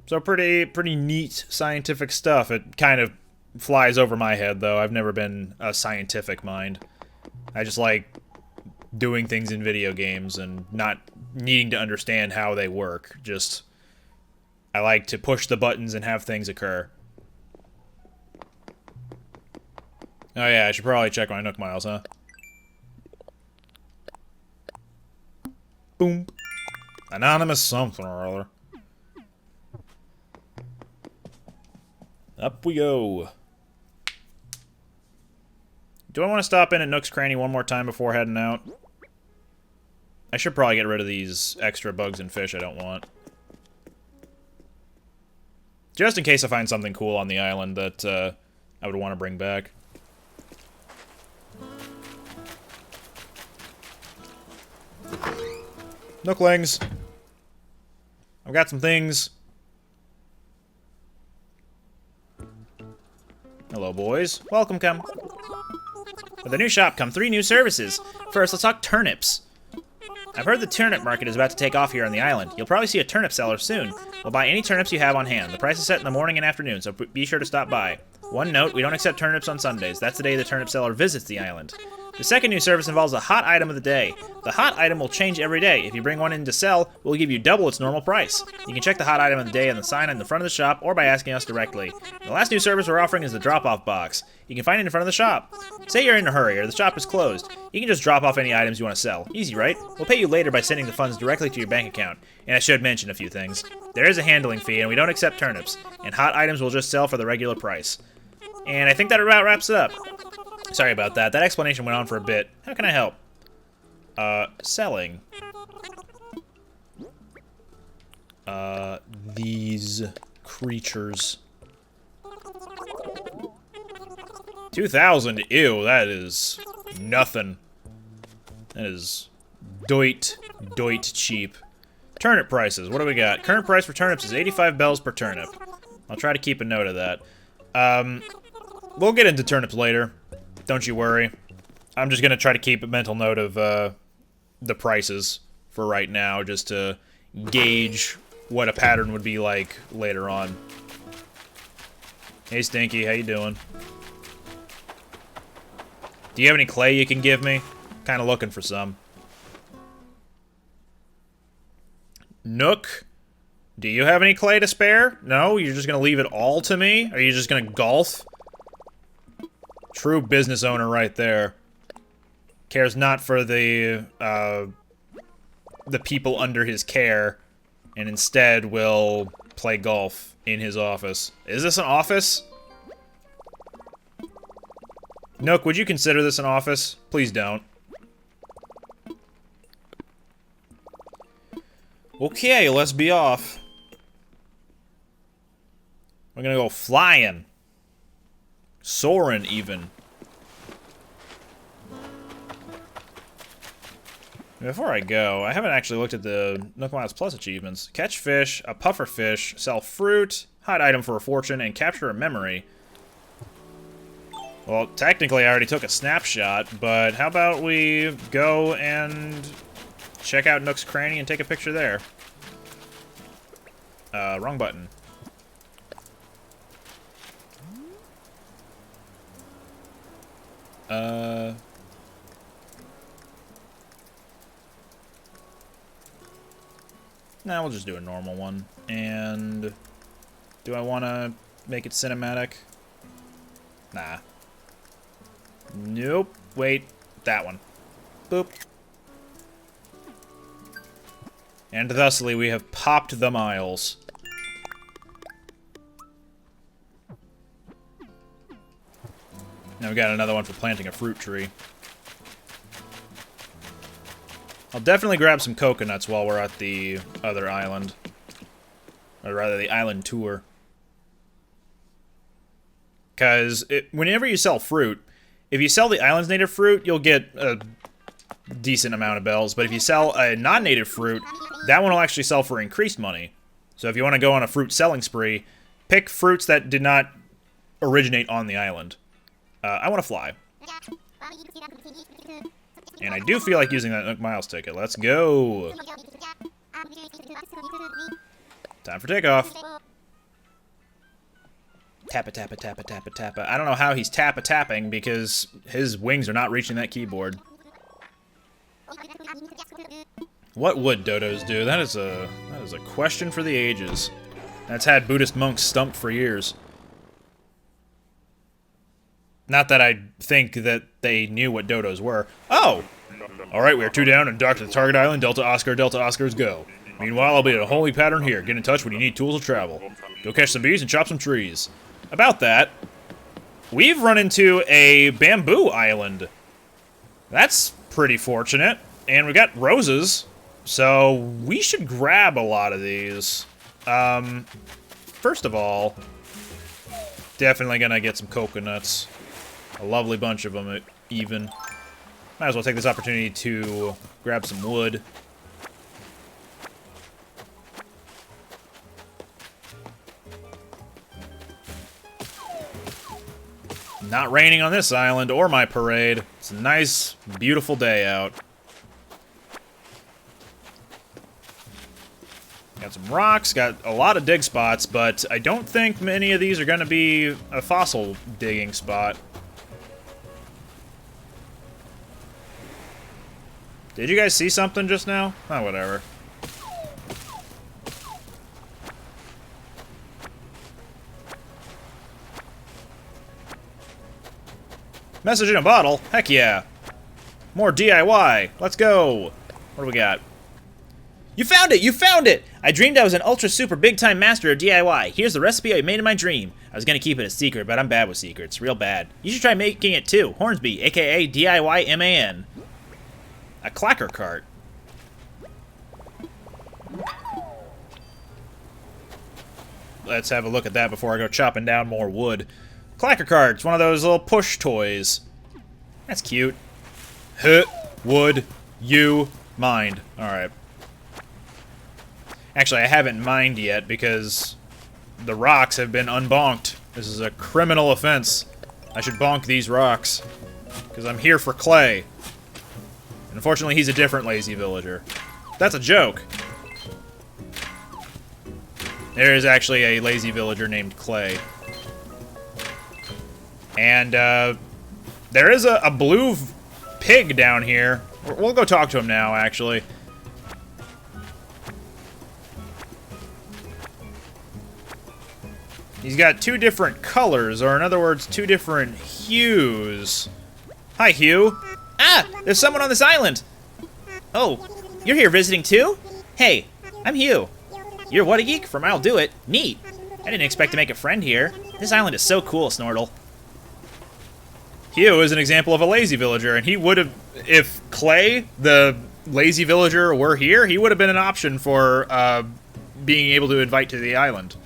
So pretty neat scientific stuff. It kind of flies over my head, though. I've never been a scientific mind. I just like doing things in video games and not needing to understand how they work. Just, I like to push the buttons and have things occur. Oh yeah, I should probably check my Nook miles, huh? Boom. Anonymous something or other. Up we go. Do I want to stop in at Nook's Cranny one more time before heading out? I should probably get rid of these extra bugs and fish I don't want. Just in case I find something cool on the island that I would want to bring back. Nooklings. I've got some things. Hello, boys. Welcome, come. With the new shop come 3 new services. First, let's talk turnips. I've heard the turnip market is about to take off here on the island. You'll probably see a turnip seller soon. We'll buy any turnips you have on hand. The price is set in the morning and afternoon, so be sure to stop by. One note, we don't accept turnips on Sundays. That's the day the turnip seller visits the island. The second new service involves a hot item of the day. The hot item will change every day. If you bring one in to sell, we'll give you double its normal price. You can check the hot item of the day on the sign in the front of the shop or by asking us directly. The last new service we're offering is the drop-off box. You can find it in front of the shop. Say you're in a hurry or the shop is closed. You can just drop off any items you want to sell. Easy, right? We'll pay you later by sending the funds directly to your bank account. And I should mention a few things. There is a handling fee and we don't accept turnips. And hot items will just sell for the regular price. And I think that about wraps it up. Sorry about that. That explanation went on for a bit. How can I help? Selling. These creatures. 2,000? Ew, that is nothing. That is doit cheap. Turnip prices. What do we got? Current price for turnips is 85 bells per turnip. I'll try to keep a note of that. We'll get into turnips later. Don't you worry. I'm just gonna try to keep a mental note of the prices for right now, just to gauge what a pattern would be like later on. Hey Stinky, how you doing? Do you have any clay you can give me? Kinda looking for some. Nook, do you have any clay to spare? No? You're just gonna leave it all to me? Are you just gonna golf? True business owner right there. Cares not for the people under his care, and instead will play golf in his office. Is this an office? Nook, would you consider this an office? Please don't. Okay, let's be off. We're gonna go flying. Soaring, even. Before I go, I haven't actually looked at the Nook Miles Plus achievements. Catch fish, a puffer fish, sell fruit, hide item for a fortune, and capture a memory. Well, technically I already took a snapshot, but how about we go and check out Nook's Cranny and take a picture there. Wrong button. Nah, we'll just do a normal one. And do I want to make it cinematic? Nah. Nope. Wait. That one. Boop. And thusly, we have popped the miles. Now we got another one for planting a fruit tree. I'll definitely grab some coconuts while we're at the other island. Or rather, the island tour. Because whenever you sell fruit, if you sell the island's native fruit, you'll get a decent amount of bells. But if you sell a non-native fruit, that one will actually sell for increased money. So if you want to go on a fruit selling spree, pick fruits that did not originate on the island. I want to fly. And I do feel like using that Nook Miles ticket. Let's go! Time for takeoff. Tappa, tappa, tappa, tappa, tappa. I don't know how he's tappa-tapping because his wings are not reaching that keyboard. What would Dodos do? That is a question for the ages. That's had Buddhist monks stumped for years. Not that I think that they knew what Dodos were. Oh! Alright, we are 2 down and dock to the target island. Delta Oscars, go. Meanwhile, I'll be at a holy pattern here. Get in touch when you need tools of travel. Go catch some bees and chop some trees. About that, we've run into a bamboo island. That's pretty fortunate. And we got roses, so we should grab a lot of these. First of all, definitely gonna get some coconuts. A lovely bunch of them, even. Might as well take this opportunity to grab some wood. Not raining on this island or my parade. It's a nice, beautiful day out. Got some rocks, got a lot of dig spots, but I don't think many of these are going to be a fossil digging spot. Did you guys see something just now? Oh, whatever. Message in a bottle? Heck yeah. More DIY. Let's go. What do we got? You found it! You found it! I dreamed I was an ultra super big time master of DIY. Here's the recipe I made in my dream. I was gonna keep it a secret, but I'm bad with secrets. Real bad. You should try making it too. Hornsby, aka DIY MAN. A clacker cart. Let's have a look at that before I go chopping down more wood. Clacker carts, one of those little push toys. That's cute. Huh, wood, you, mined. Alright. Actually, I haven't mined yet because the rocks have been unbonked. This is a criminal offense. I should bonk these rocks. Because I'm here for clay. And unfortunately, he's a different lazy villager. That's a joke. There is actually a lazy villager named Clay. And, there is a blue pig down here. We'll go talk to him now, actually. He's got 2 different colors, or in other words, 2 different hues. Hi, Hugh. Ah! There's someone on this island! Oh, you're here visiting too? Hey, I'm Hugh. You're What a Geek from I'll Do It. Neat. I didn't expect to make a friend here. This island is so cool, Snortle. Hugh is an example of a lazy villager, and he would have, if Clay, the lazy villager, were here, he would have been an option for being able to invite to the island.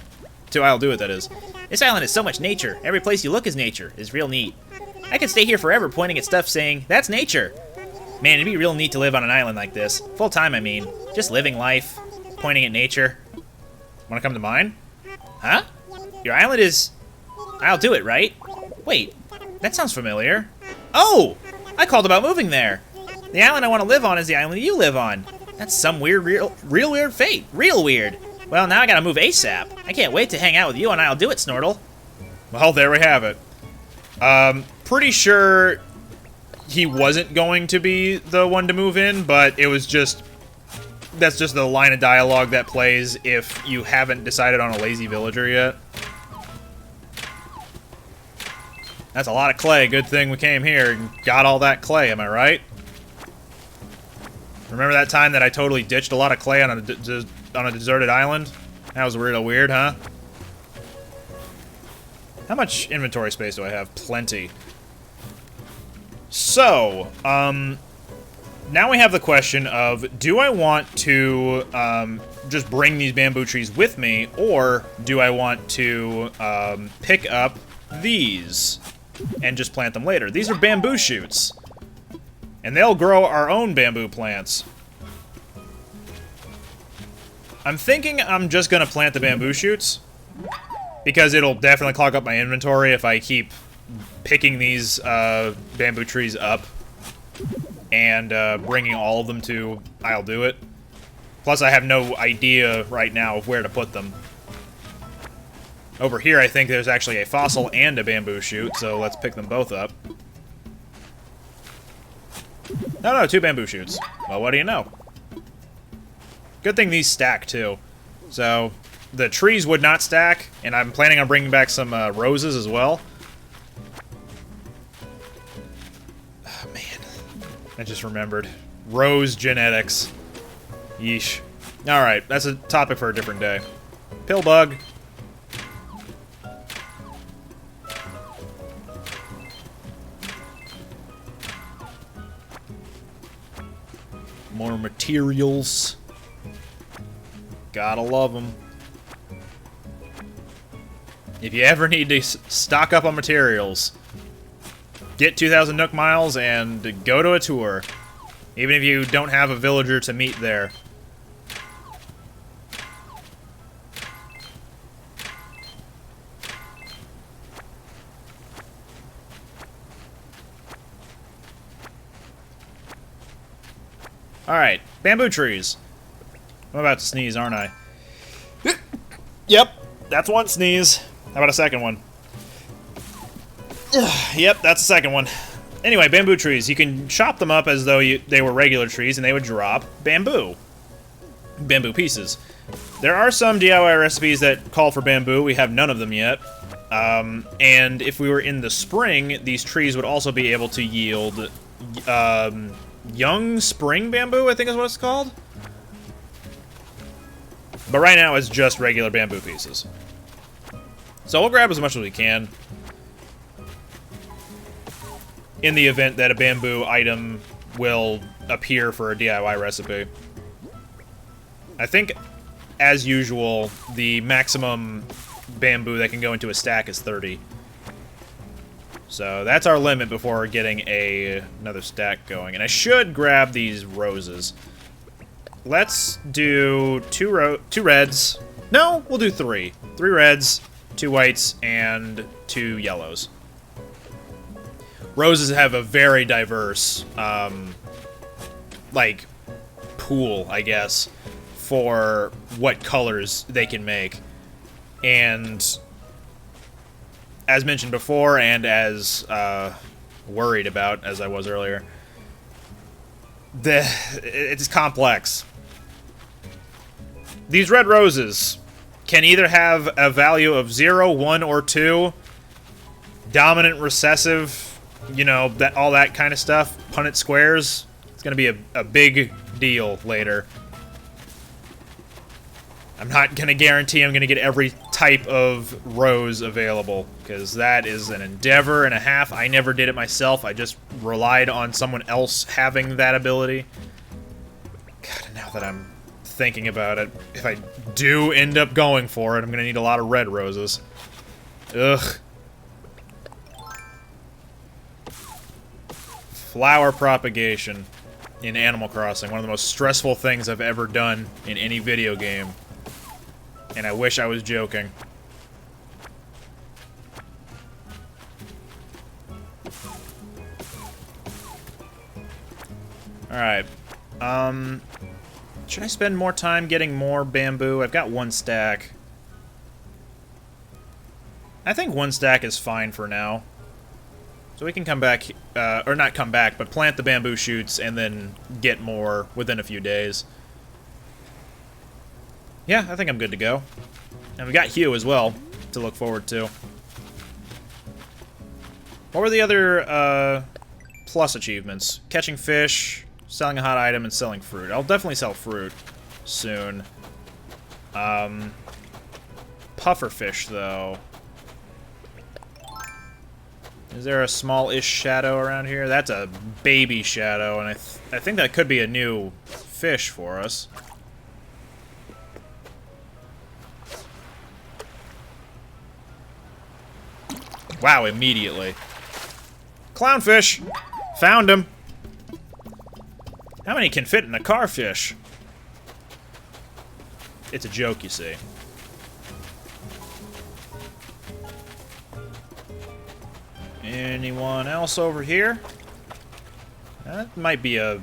To I'll Do It, that is. This island is so much nature. Every place you look is nature. It's real neat. I could stay here forever pointing at stuff saying, that's nature. Man, it'd be real neat to live on an island like this. Full time, I mean. Just living life. Pointing at nature. Wanna come to mine? Huh? Your island is... I'll Do It, right? Wait. That sounds familiar. Oh! I called about moving there. The island I want to live on is the island you live on. That's some weird, real weird fate. Real weird. Well, now I gotta move ASAP. I can't wait to hang out with you on I'll Do It, Snortle. Well, there we have it. Pretty sure he wasn't going to be the one to move in, but it was just... That's just the line of dialogue that plays if you haven't decided on a lazy villager yet. That's a lot of clay. Good thing we came here and got all that clay, am I right? Remember that time that I totally ditched a lot of clay on a deserted island? That was real weird, huh? How much inventory space do I have? Plenty. So, now we have the question of, do I want to just bring these bamboo trees with me, or do I want to pick up these and just plant them later? These are bamboo shoots, and they'll grow our own bamboo plants. I'm thinking I'm just going to plant the bamboo shoots, because it'll definitely clog up my inventory if I keep picking these bamboo trees up and bringing all of them to I'll Do It. Plus, I have no idea right now of where to put them. Over here, I think there's actually a fossil and a bamboo shoot, so let's pick them both up. No, 2 bamboo shoots. Well, what do you know? Good thing these stack, too. So, the trees would not stack, and I'm planning on bringing back some roses as well. Oh, man. I just remembered. Rose genetics. Yeesh. Alright, that's a topic for a different day. Pill bug. More materials. Gotta love them. If you ever need to stock up on materials, get 2,000 Nook miles and go to a tour. Even if you don't have a villager to meet there. Alright, bamboo trees. I'm about to sneeze, aren't I? Yep, that's one sneeze. How about a second one? Yep, that's the second one. Anyway, bamboo trees. You can chop them up as though they were regular trees, and they would drop bamboo. Bamboo pieces. There are some DIY recipes that call for bamboo. We have none of them yet. And if we were in the spring, these trees would also be able to yield young spring bamboo, I think is what it's called. But right now, it's just regular bamboo pieces. So we'll grab as much as we can, in the event that a bamboo item will appear for a DIY recipe. I think, as usual, the maximum bamboo that can go into a stack is 30. So that's our limit before getting another stack going. And I should grab these roses. Let's do two reds. No, we'll do 3. 3 reds, 2 whites, and 2 yellows. Roses have a very diverse, like, pool, I guess, for what colors they can make. And as mentioned before, and as worried about as I was earlier, it's complex. These red roses can either have a value of 0, 1, or 2. Dominant, recessive, you know, all that kind of stuff. Punnett squares. It's going to be a big deal later. I'm not going to guarantee I'm going to get every type of rose available, because that is an endeavor and a half. I never did it myself. I just relied on someone else having that ability. God, now that I'm thinking about it, if I do end up going for it, I'm going to need a lot of red roses. Ugh. Flower propagation in Animal Crossing. One of the most stressful things I've ever done in any video game. And I wish I was joking. Alright. Should I spend more time getting more bamboo? I've got 1 stack. I think 1 stack is fine for now. So we can come back, or not come back, but plant the bamboo shoots and then get more within a few days. Yeah, I think I'm good to go. And we got Hue as well to look forward to. What were the other plus achievements? Catching fish, selling a hot item, and selling fruit. I'll definitely sell fruit soon. Pufferfish, though. Is there a small-ish shadow around here? That's a baby shadow, and I think that could be a new fish for us. Wow, immediately. Clownfish! Found him! How many can fit in a carfish? It's a joke, you see. Anyone else over here? That might be a...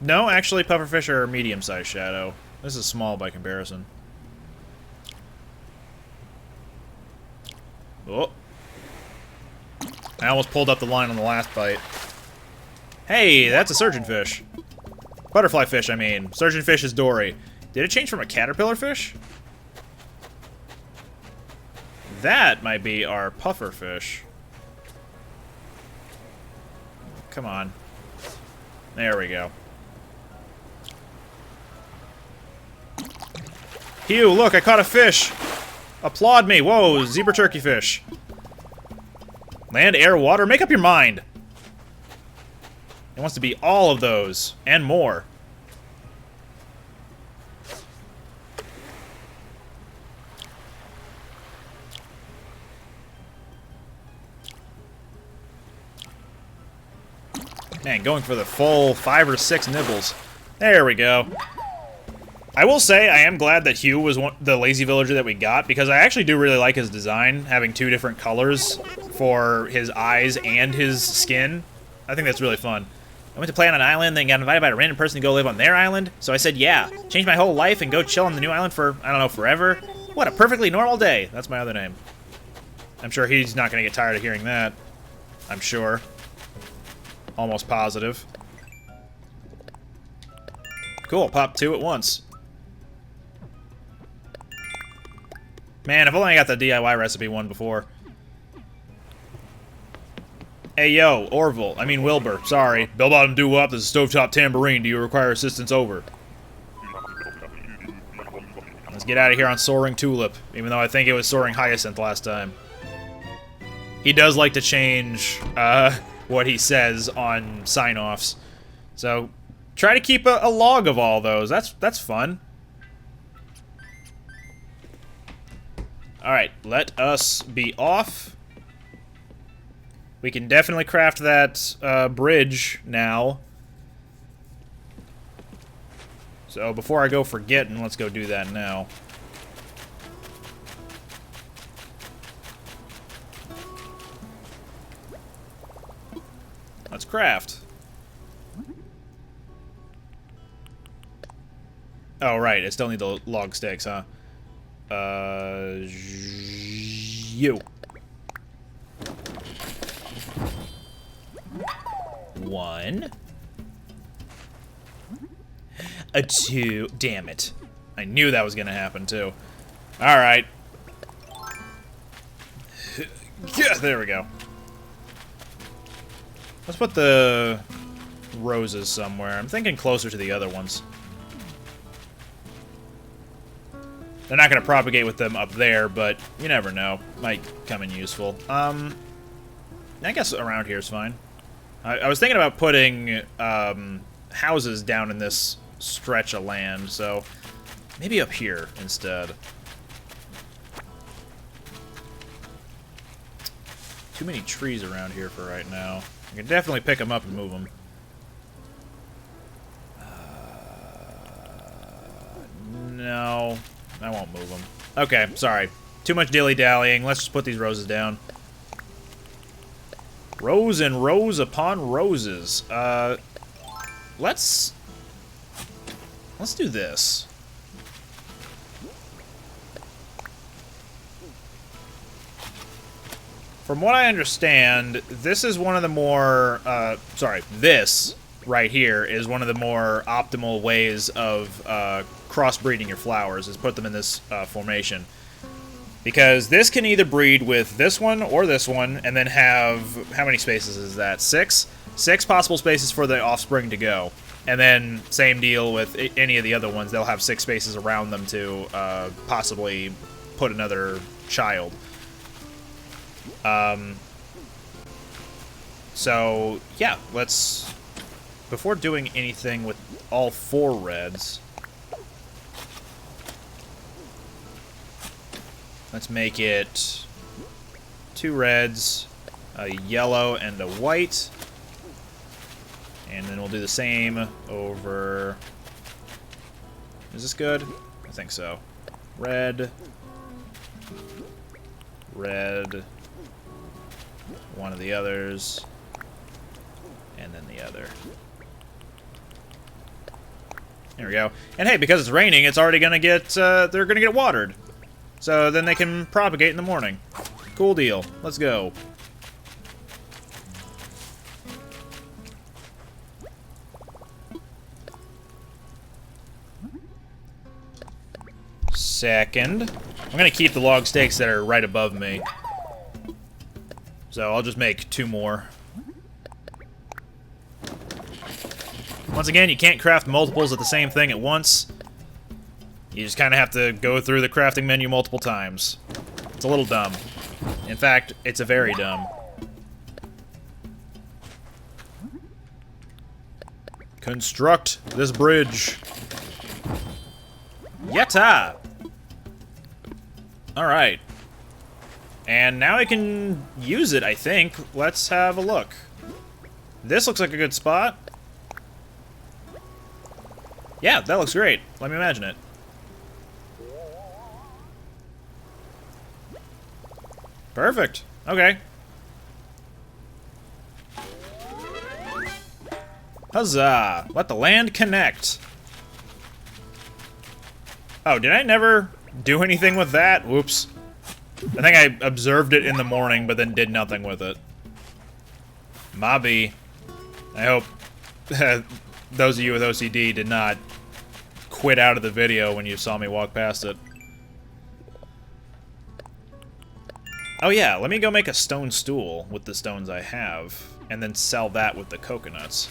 No, actually, pufferfish are a medium-sized shadow. This is small by comparison. Oh. I almost pulled up the line on the last bite. Hey, that's a surgeonfish. Butterfly fish, I mean. Surgeonfish is Dory. Did it change from a caterpillar fish? That might be our pufferfish. Come on. There we go. Hugh, look, I caught a fish! Applaud me! Whoa, zebra turkey fish. Land, air, water, make up your mind! It wants to be all of those, and more. Man, going for the full 5 or 6 nibbles. There we go. I will say, I am glad that Hugh was the lazy villager that we got, because I actually do really like his design, having 2 different colors for his eyes and his skin. I think that's really fun. I went to play on an island, then got invited by a random person to go live on their island, so I said yeah. Changed my whole life and go chill on the new island for, I don't know, forever. What a perfectly normal day. That's my other name. I'm sure he's not going to get tired of hearing that. I'm sure. Almost positive. Cool, pop 2 at once. Man, if only I got the DIY recipe one before. Hey, yo, Orville. I mean Wilbur. Sorry. Bell-bottom doo-wop, this is Stovetop Tambourine. Do you require assistance? Over. Let's get out of here on Soaring Tulip, even though I think it was Soaring Hyacinth last time. He does like to change what he says on sign-offs. So, try to keep a log of all those. That's fun. Alright, let us be off. We can definitely craft that bridge now. So before I go forgetting, let's go do that now. Let's craft. Oh, right, I still need the log sticks, huh? You. 1. A 2. Damn it. I knew that was gonna happen, too. Alright. Yeah, there we go. Let's put the roses somewhere. I'm thinking closer to the other ones. They're not going to propagate with them up there, but you never know. Might come in useful. I guess around here is fine. I was thinking about putting houses down in this stretch of land, so maybe up here instead. Too many trees around here for right now. I can definitely pick them up and move them. No. I won't move them. Okay, sorry. Too much dilly-dallying. Let's just put these roses down. Rows and rows upon roses. Let's do this. From what I understand, this is one of the more, this right here is one of the more optimal ways of crossbreeding your flowers, is put them in this formation. Because this can either breed with this one or this one, and then have, how many spaces is that? 6? 6 possible spaces for the offspring to go. And then, same deal with any of the other ones, they'll have 6 spaces around them to possibly put another child. So, yeah, let's... Before doing anything with all 4 reds, let's make it 2 reds, a yellow, and a white. And then we'll do the same over... Is this good? I think so. Red. Red. One of the others. And then the other. There we go. And hey, because it's raining, it's already gonna get, they're gonna get watered. So then they can propagate in the morning. Cool deal. Let's go. Second. I'm gonna keep the log stakes that are right above me. So I'll just make 2 more. Once again, you can't craft multiples of the same thing at once. You just kind of have to go through the crafting menu multiple times. It's a little dumb. In fact, it's a very dumb. Construct this bridge. Yatta! Alright. And now I can use it, I think. Let's have a look. This looks like a good spot. Yeah, that looks great. Let me imagine it. Perfect. Okay. Huzzah! Let the land connect. Oh, did I never do anything with that? Whoops. I think I observed it in the morning, but then did nothing with it. Mobby. I hope those of you with OCD did not quit out of the video when you saw me walk past it. Oh yeah, let me go make a stone stool with the stones I have, and then sell that with the coconuts.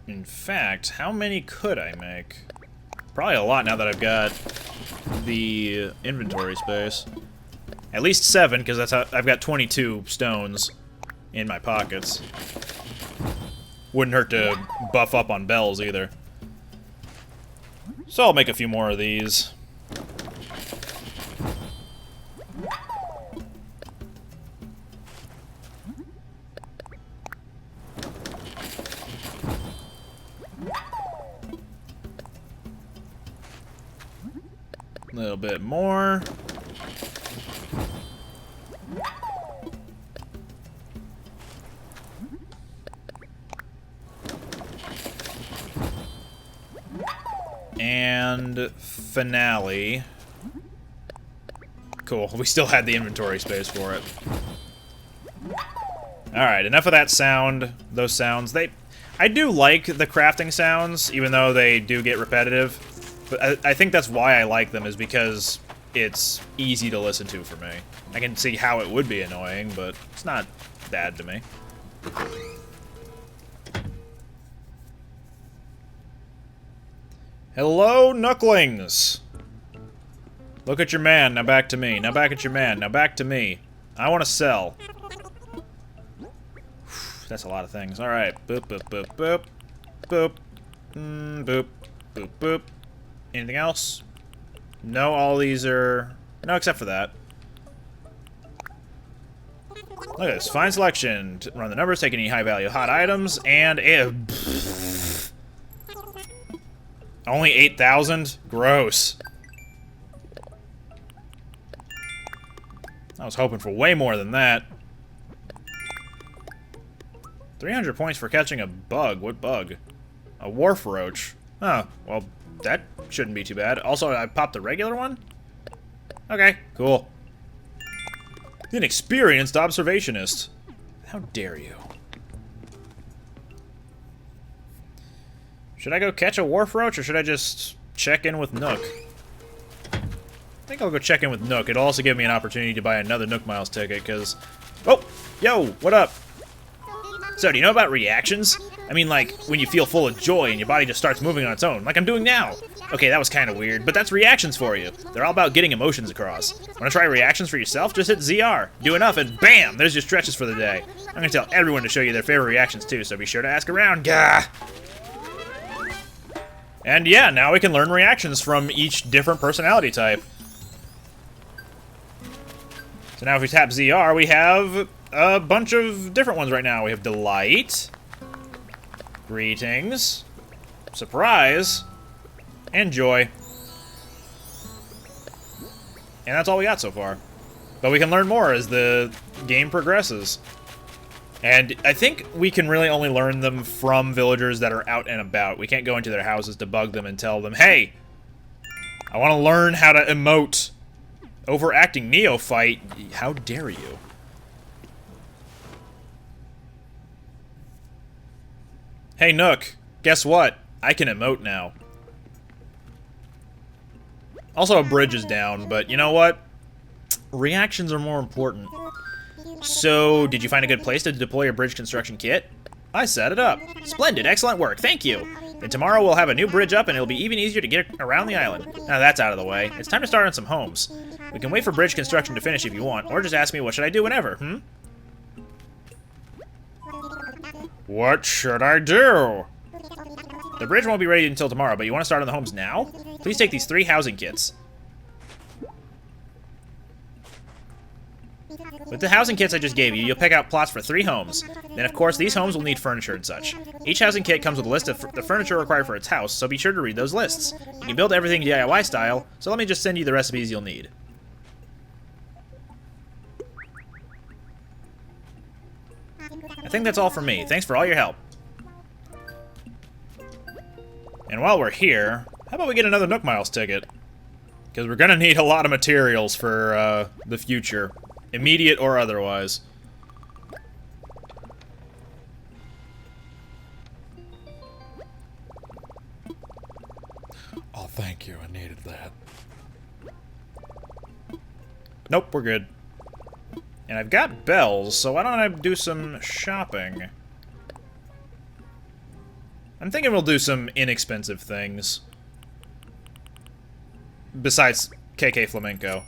In fact, how many could I make? Probably a lot now that I've got the inventory space. At least 7, because that's how I've got 22 stones in my pockets. Wouldn't hurt to buff up on bells either. So I'll make a few more of these. A little bit more. And finale. Cool, we still had the inventory space for it. Alright, enough of that sound, those sounds. I do like the crafting sounds, even though they do get repetitive. But I think that's why I like them, is because it's easy to listen to for me. I can see how it would be annoying, but it's not bad to me. Hello, Nooklings! Look at your man, now back to me. Now back at your man, now back to me. I want to sell. That's a lot of things. Alright. Boop, boop, boop, boop. Boop. Boop. Boop, boop. Anything else? No, all these are... No, except for that. Look at this. Fine selection. Run the numbers, take any high-value hot items, and... Only 8,000? Gross. I was hoping for way more than that. 300 points for catching a bug. What bug? A wharf roach. Oh, well, that shouldn't be too bad. Also, I popped the regular one? Okay, cool. The inexperienced observationist. How dare you? Should I go catch a wharf roach, or should I just check in with Nook? I think I'll go check in with Nook. It'll also give me an opportunity to buy another Nook Miles ticket, because... Oh! Yo! What up? So, do you know about reactions? I mean, like, when you feel full of joy and your body just starts moving on its own, like I'm doing now. Okay, that was kind of weird, but that's reactions for you. They're all about getting emotions across. Want to try reactions for yourself? Just hit ZR. Do enough and BAM! There's your stretches for the day. I'm going to tell everyone to show you their favorite reactions too, so be sure to ask around. Gah! And yeah, now we can learn reactions from each different personality type. So now if we tap ZR, we have a bunch of different ones right now. We have Delight, Greetings, Surprise, and Joy. And that's all we got so far. But we can learn more as the game progresses. And I think we can really only learn them from villagers that are out and about. We can't go into their houses to bug them and tell them, hey, I want to learn how to emote. Overacting neophyte, how dare you? Hey Nook, guess what? I can emote now. Also, a bridge is down, but you know what? Reactions are more important. So, did you find a good place to deploy your bridge construction kit? I set it up. Splendid, excellent work, thank you. Then tomorrow we'll have a new bridge up and it'll be even easier to get around the island. Now that's out of the way, it's time to start on some homes. We can wait for bridge construction to finish if you want, or just ask me what should I do whenever, What should I do? The bridge won't be ready until tomorrow, but you want to start on the homes now? Please take these 3 housing kits. With the housing kits I just gave you, you'll pick out plots for 3 homes. Then, of course, these homes will need furniture and such. Each housing kit comes with a list of the furniture required for its house, so be sure to read those lists. You can build everything DIY style, so let me just send you the recipes you'll need. I think that's all for me. Thanks for all your help. And while we're here, how about we get another Nook Miles ticket? Because we're gonna need a lot of materials for the future. Immediate or otherwise. Oh, thank you. I needed that. Nope, we're good. And I've got bells, so why don't I do some shopping? I'm thinking we'll do some inexpensive things. Besides KK Flamenco.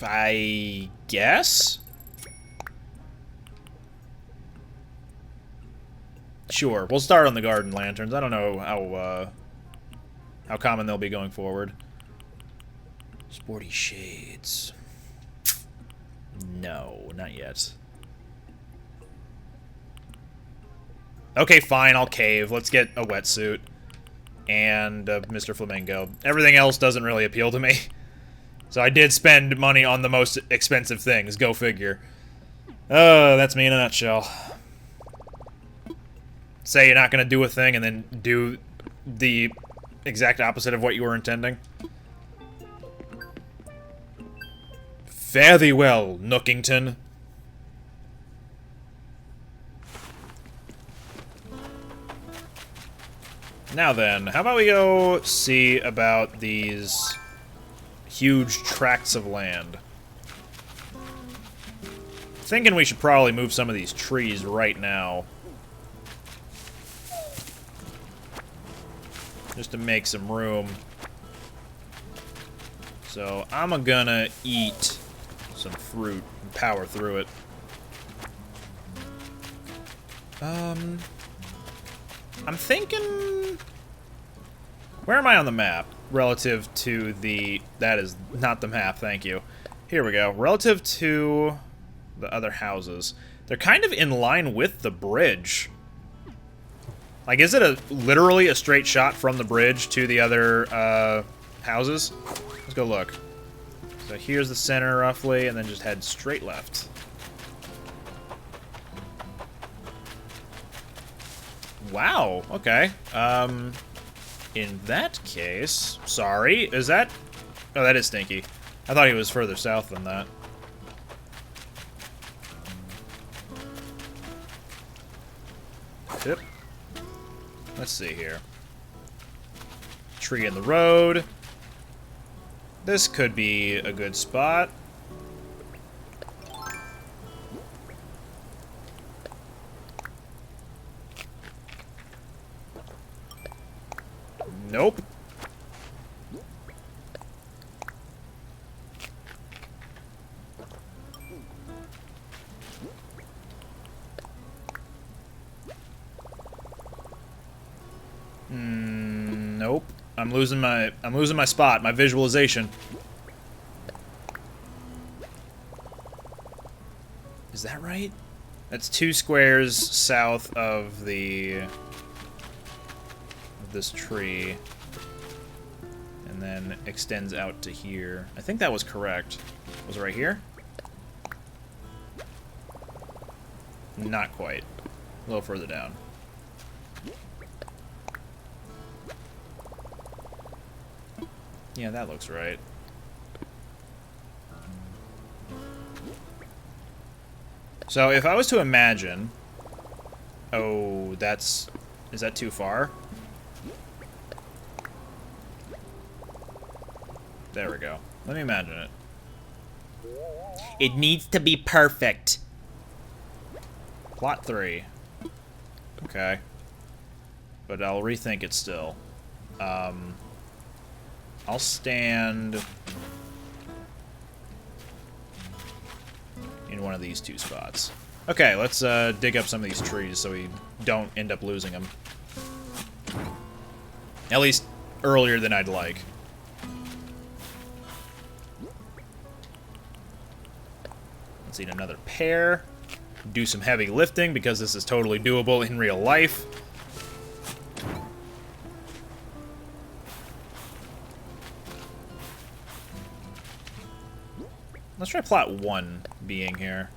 I guess? Sure, we'll start on the garden lanterns. I don't know how common they'll be going forward. Sporty shades. No, not yet. Okay, fine, I'll cave. Let's get a wetsuit. And Mr. Flamingo. Everything else doesn't really appeal to me. So I did spend money on the most expensive things. Go figure. Oh, that's me in a nutshell. Say you're not going to do a thing and then do the exact opposite of what you were intending. Fare thee well, Nookington. Now then, how about we go see about these huge tracts of land? Thinking we should probably move some of these trees right now. Just to make some room. So, I'm gonna eat some fruit and power through it. I'm thinking... Where am I on the map? Relative to the... That is not the map, thank you. Here we go. Relative to the other houses. They're kind of in line with the bridge. Like, is it literally a straight shot from the bridge to the other houses? Let's go look. So here's the center, roughly, and then just head straight left. Wow, okay. In that case... Sorry, is that... Oh, that is Stinky. I thought he was further south than that. Yep. Let's see here. Tree in the road. This could be a good spot. Nope. Nope. I'm losing my spot, my visualization. Is that right? That's 2 squares south of this tree. And then extends out to here. I think that was correct. Was it right here? Not quite. A little further down. Yeah, that looks right. So if I was to imagine... Oh, that's... Is that too far? There we go. Let me imagine it. It needs to be perfect. Plot 3. Okay. But I'll rethink it still. I'll stand in one of these 2 spots. Okay, let's dig up some of these trees so we don't end up losing them. At least earlier than I'd like. Let's eat another pear. Do some heavy lifting because this is totally doable in real life. Let's try plot 1 being here.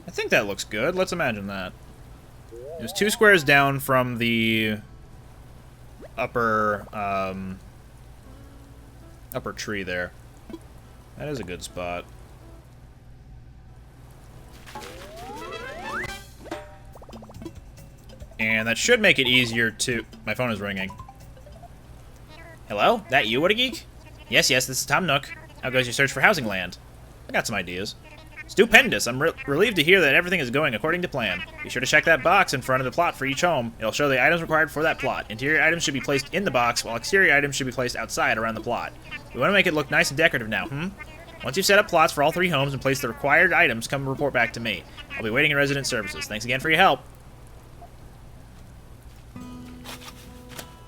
I think that looks good. Let's imagine that. It was 2 squares down from the upper upper tree there. That is a good spot. And that should make it easier to... My phone is ringing. Hello? That you, What a Geek? Yes, this is Tom Nook. How goes your search for housing land? I got some ideas. Stupendous! I'm relieved to hear that everything is going according to plan. Be sure to check that box in front of the plot for each home. It'll show the items required for that plot. Interior items should be placed in the box, while exterior items should be placed outside around the plot. We want to make it look nice and decorative now, Once you've set up plots for all 3 homes and placed the required items, come report back to me. I'll be waiting in resident services. Thanks again for your help.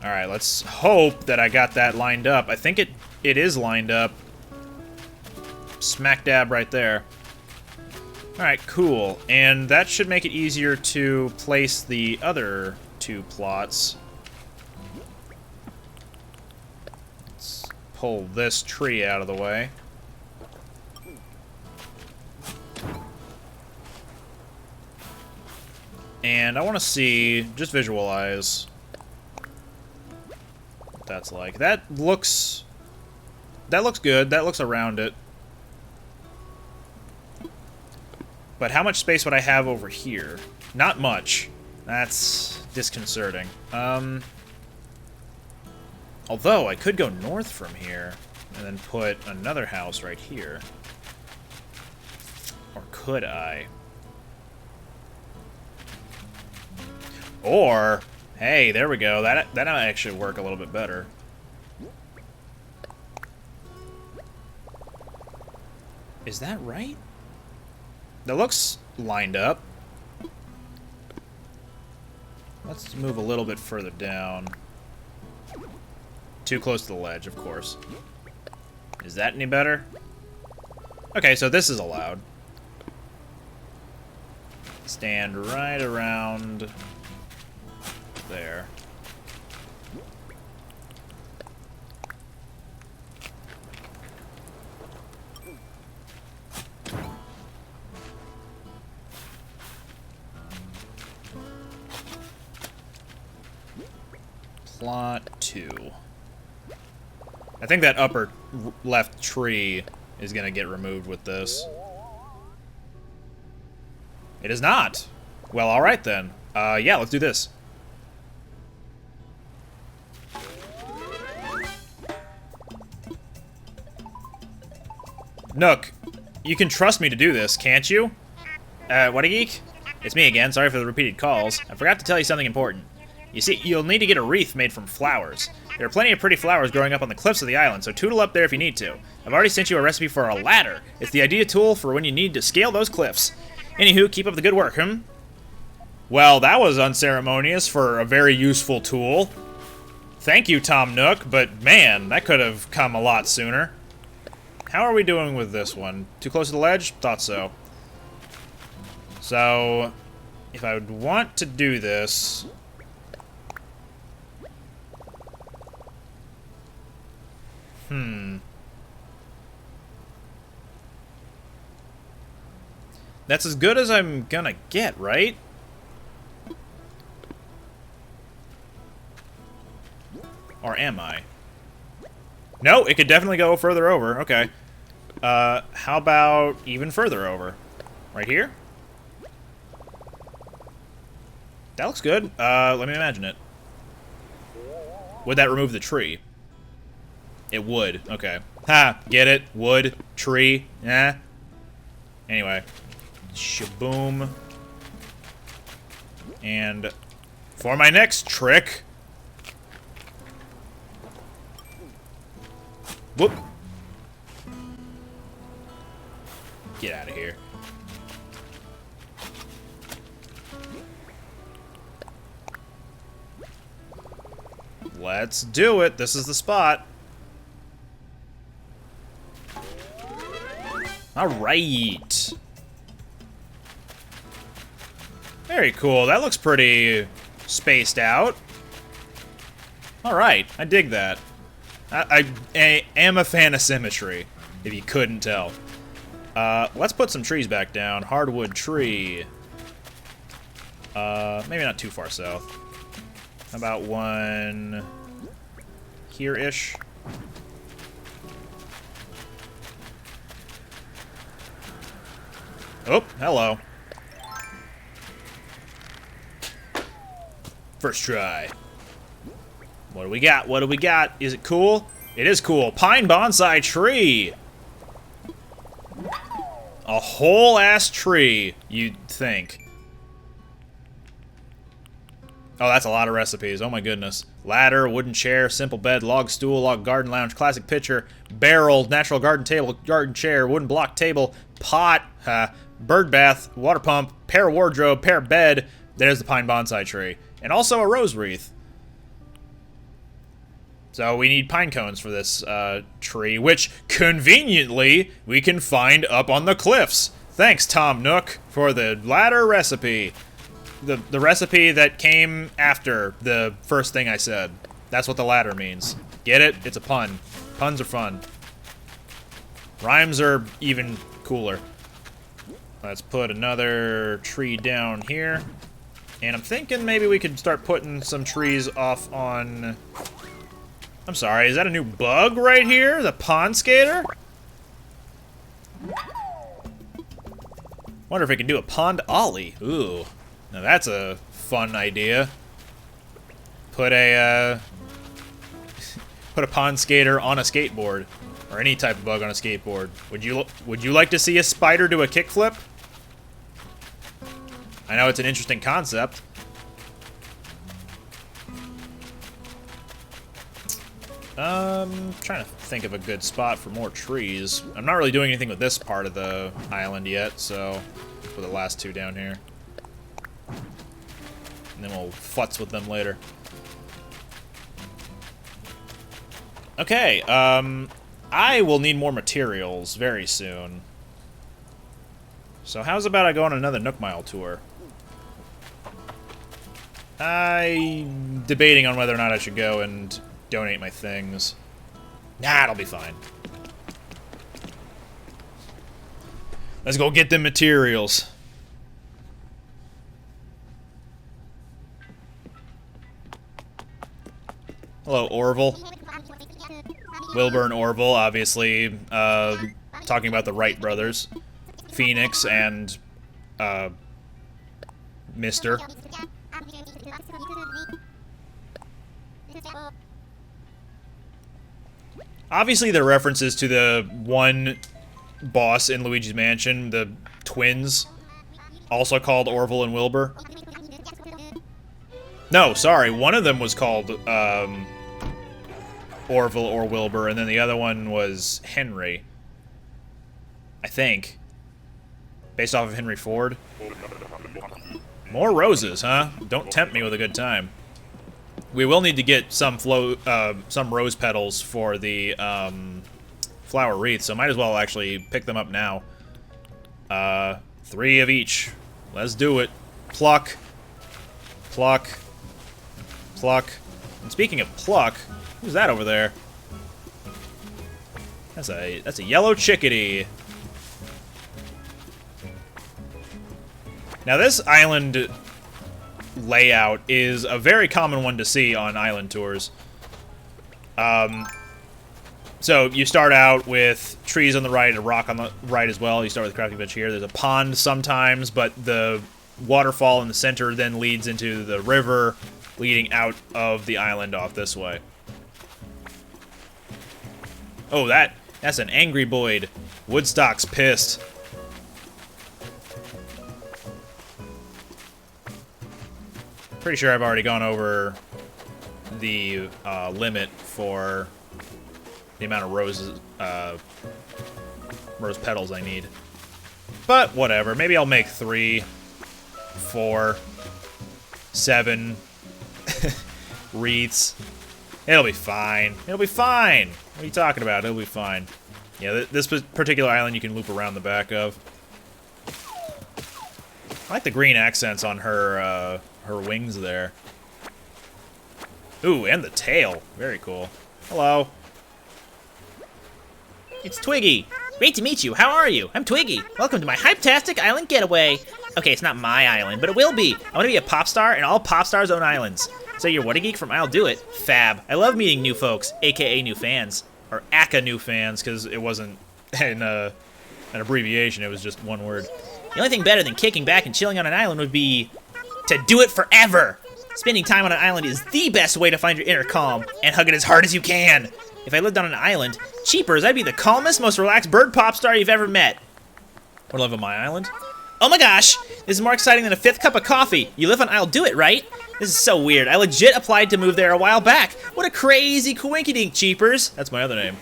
Alright, let's hope that I got that lined up. I think it is lined up. Smack dab right there. Alright, cool. And that should make it easier to place the other 2 plots. Let's pull this tree out of the way. And I want to see, just visualize what that's like. That looks good. That looks around it. But how much space would I have over here? Not much. That's disconcerting. Although, I could go north from here and then put another house right here. Or could I? Or, hey, there we go. That might actually work a little bit better. Is that right? That looks lined up. Let's move a little bit further down. Too close to the ledge, of course. Is that any better? Okay, so this is allowed. Stand right around there. Plot 2. I think that upper left tree is going to get removed with this. It is not. Well, alright then. Yeah, let's do this. Nook, you can trust me to do this, can't you? What a geek? It's me again, sorry for the repeated calls. I forgot to tell you something important. You see, you'll need to get a wreath made from flowers. There are plenty of pretty flowers growing up on the cliffs of the island, so tootle up there if you need to. I've already sent you a recipe for a ladder. It's the idea tool for when you need to scale those cliffs. Anywho, keep up the good work, Well, that was unceremonious for a very useful tool. Thank you, Tom Nook, but man, that could have come a lot sooner. How are we doing with this one? Too close to the ledge? Thought so. So, if I would want to do this... That's as good as I'm gonna get, right? Or am I? No, it could definitely go further over. Okay. How about even further over? Right here? That looks good. Let me imagine it. Would that remove the tree? It would. Okay. Ha! Get it? Wood. Tree. Eh. Anyway. Shaboom. And for my next trick... Whoop. Get out of here. Let's do it. This is the spot. All right. Very cool. That looks pretty spaced out. All right. I dig that. I am a fan of symmetry, if you couldn't tell. Let's put some trees back down. Hardwood tree. Maybe not too far south. How about one here-ish? Oh, hello. First try. What do we got? What do we got? Is it cool? It is cool. Pine bonsai tree. A whole ass tree, you'd think. Oh, that's a lot of recipes. Oh my goodness. Ladder, wooden chair, simple bed, log stool, log garden lounge, classic pitcher, barrel, natural garden table, garden chair, wooden block table, pot, bird bath, water pump, pear wardrobe, pear bed. There's the pine bonsai tree. And also a rose wreath. So we need pine cones for this tree, which, conveniently, we can find up on the cliffs. Thanks, Tom Nook, for the ladder recipe. The recipe that came after the first thing I said. That's what the ladder means. Get it? It's a pun. Puns are fun. Rhymes are even cooler. Let's put another tree down here. And I'm thinking maybe we could start putting some trees off on... I'm sorry, is that a new bug right here? The pond skater? Wonder if we can do a pond ollie. Ooh. Now that's a fun idea. Put a pond skater on a skateboard. Or any type of bug on a skateboard. Would you like to see a spider do a kickflip? I know it's an interesting concept. Trying to think of a good spot for more trees. I'm not really doing anything with this part of the island yet, so put the last two down here. And then we'll futz with them later. Okay, I will need more materials very soon. So how's about I go on another Nook Mile tour? I'm debating on whether or not I should go and donate my things. Nah, it'll be fine. Let's go get the materials. Hello, Orville. Wilbur and Orville, obviously, talking about the Wright brothers. Phoenix and, Mister. Obviously, they're references to the one boss in Luigi's Mansion, the twins, also called Orville and Wilbur. No, sorry, one of them was called Orville or Wilbur, and then the other one was Henry. I think. Based off of Henry Ford. More roses, huh? Don't tempt me with a good time. We will need to get some rose petals for the flower wreath, so might as well actually pick them up now. 3 of each. Let's do it. Pluck. Pluck. Pluck. And speaking of pluck, who's that over there? That's a yellow chickadee. Now this island layout is a very common one to see on island tours. So you start out with trees on the right, a rock on the right as well. You start with the crafting bench here. There's a pond sometimes, but the waterfall in the center then leads into the river, leading out of the island off this way. Oh, that's an angry Boyd. Woodstock's pissed. Pretty sure I've already gone over the limit for the amount of roses, rose petals I need. But whatever. Maybe I'll make 3, 4, 7 wreaths. It'll be fine. It'll be fine. What are you talking about? It'll be fine. Yeah, this particular island you can loop around the back of. I like the green accents on her wings there. Ooh, and the tail. Very cool. Hello. It's Twiggy. Great to meet you. How are you? I'm Twiggy. Welcome to my hype-tastic island getaway. Okay, it's not my island, but it will be. I want to be a pop star, and all pop stars own islands. So you're what a geek from I'll Do It. Fab. I love meeting new folks, aka new fans. Or aka new fans, because it wasn't an abbreviation, it was just one word. The only thing better than kicking back and chilling on an island would be to do it forever. Spending time on an island is the best way to find your inner calm, and hug it as hard as you can. If I lived on an island, cheapers, I'd be the calmest, most relaxed bird pop star you've ever met. What, live on my island? Oh my gosh, this is more exciting than a 5th cup of coffee. You live on I'll Do It, right? This is so weird. I legit applied to move there a while back. What a crazy coinkydink, cheapers. That's my other name.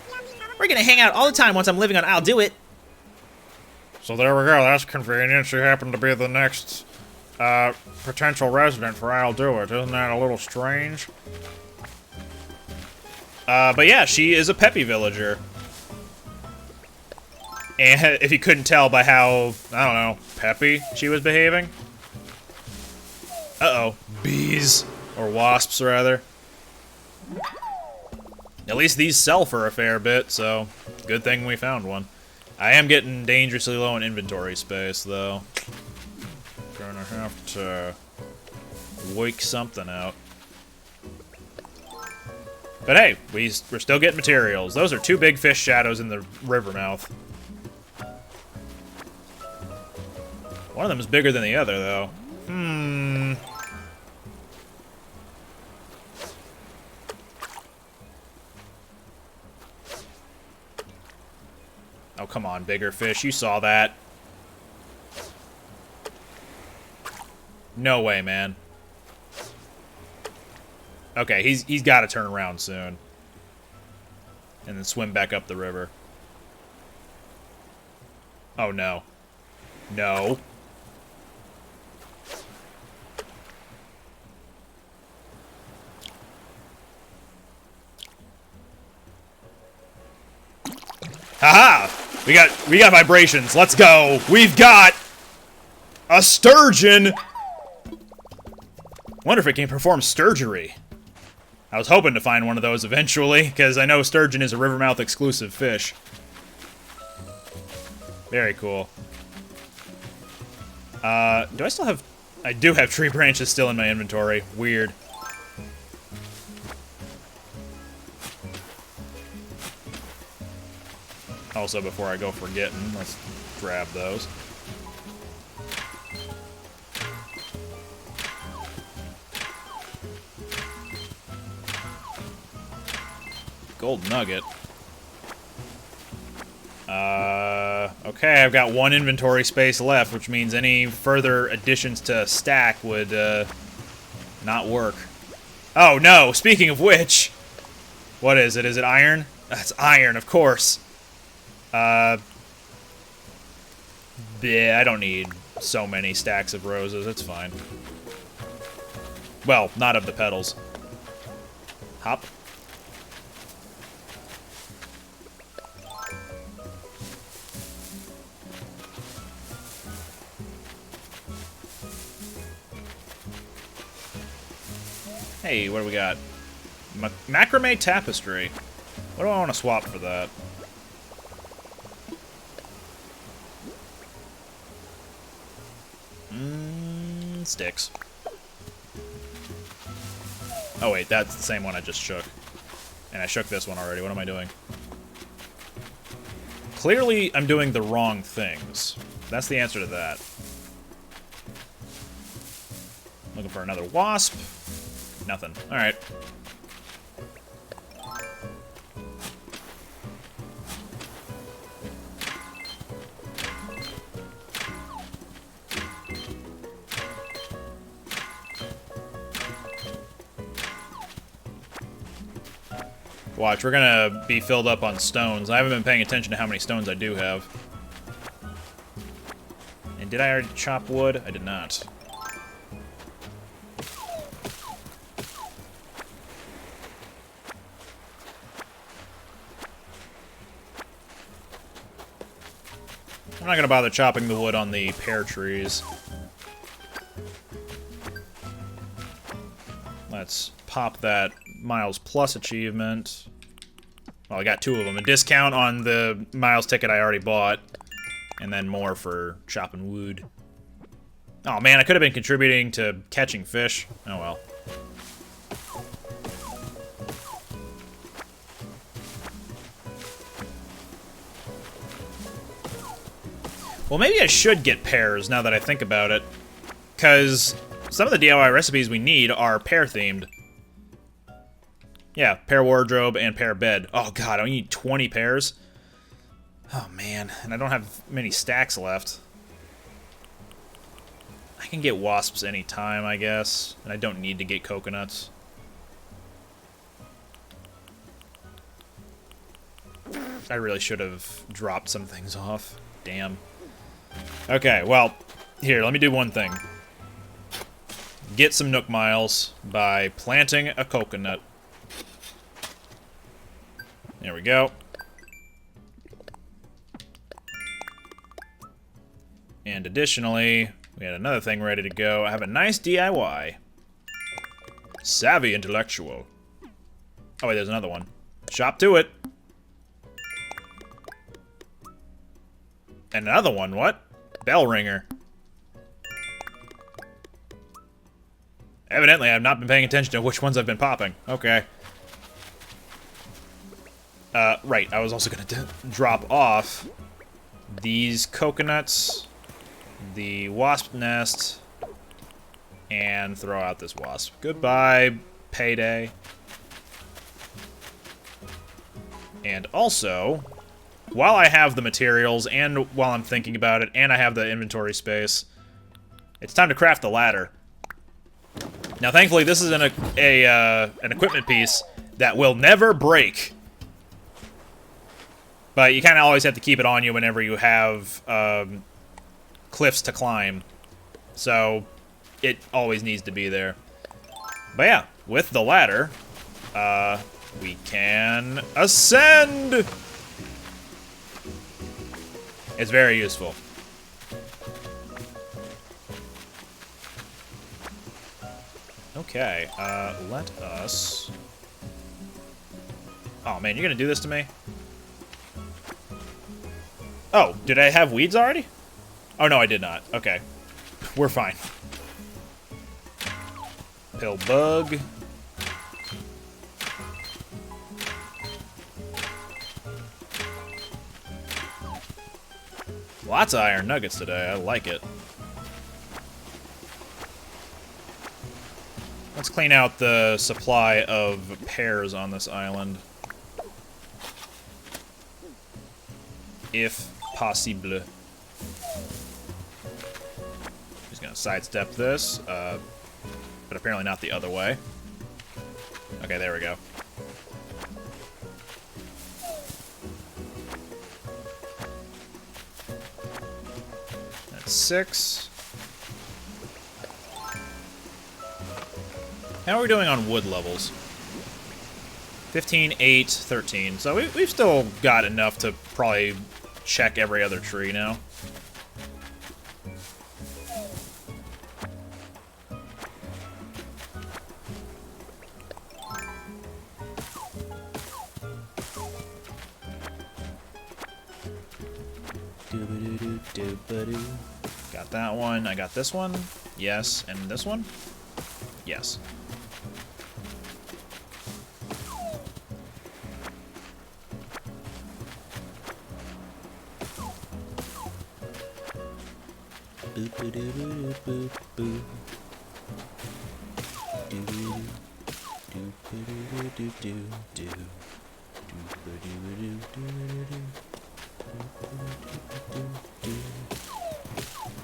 We're gonna hang out all the time once I'm living on I'll Do It. So there we go. That's convenient. You happen to be the next potential resident for I'll Do It. Isn't that a little strange? But yeah, she is a peppy villager. And if you couldn't tell by how, I don't know, peppy she was behaving. Uh-oh. Bees. Or wasps, rather. At least these sell for a fair bit, so good thing we found one. I am getting dangerously low on inventory space, though. Gonna have to work something out. But hey, we're still getting materials. Those are 2 big fish shadows in the river mouth. One of them is bigger than the other, though. Oh, come on, bigger fish. You saw that. No way, man. Okay, he's got to turn around soon. And then swim back up the river. Oh, no. No. Haha! We got vibrations. Let's go. We've got a sturgeon. Wonder if it can perform sturgery. I was hoping to find one of those eventually, because I know sturgeon is a Rivermouth exclusive fish. Very cool. Do I still have... I do have tree branches still in my inventory. Weird. Also, before I go forgetting, let's grab those. Gold nugget. Okay, I've got 1 inventory space left, which means any further additions to stack would not work. Oh no, speaking of which, what is it? Is it iron? That's iron, of course. Yeah, I don't need so many stacks of roses, it's fine. Well, not of the petals. Hop. Hey, what do we got? Macrame tapestry. What do I want to swap for that? Sticks. Oh wait, that's the same one I just shook. And I shook this one already. What am I doing? Clearly, I'm doing the wrong things. That's the answer to that. Looking for another wasp. Nothing. Alright. Watch, we're gonna be filled up on stones. I haven't been paying attention to how many stones I do have. And did I already chop wood? I did not. I'm not gonna bother chopping the wood on the pear trees. Let's pop that Miles Plus achievement. Well, I got 2 of them. A discount on the Miles ticket I already bought, and then more for chopping wood. Oh man, I could have been contributing to catching fish. Oh well. Well, maybe I should get pears now that I think about it, because some of the DIY recipes we need are pear-themed. Yeah, pear wardrobe and pear bed. Oh god, I need 20 pears? Oh man, and I don't have many stacks left. I can get wasps anytime, I guess, and I don't need to get coconuts. I really should have dropped some things off. Damn. Okay, well, here, let me do one thing. Get some Nook miles by planting a coconut. There we go. And additionally, we had another thing ready to go. I have a nice DIY. Savvy intellectual. Oh wait, there's another one. Shop to it. And another one, what? Bell ringer. Evidently, I've not been paying attention to which ones I've been popping. Okay. Right, I was also gonna drop off these coconuts, the wasp nest, and throw out this wasp. Goodbye, payday. And also, while I have the materials, and while I'm thinking about it, and I have the inventory space, it's time to craft the ladder. Now, thankfully, this is an equipment piece that will never break. But you kind of always have to keep it on you whenever you have cliffs to climb. So, it always needs to be there. But yeah, with the ladder, we can ascend! It's very useful. Okay, let us... Oh man, you're gonna do this to me? Oh, did I have weeds already? Oh no, I did not. Okay. We're fine. Pill bug. Lots of iron nuggets today. I like it. Let's clean out the supply of pears on this island. If possible. Just gonna sidestep this, but apparently not the other way. Okay, there we go. That's 6. How are we doing on wood levels? 15, 8, 13. So we've still got enough to probably check every other tree now. Got that one. I got this one. Yes. And this one? Yes.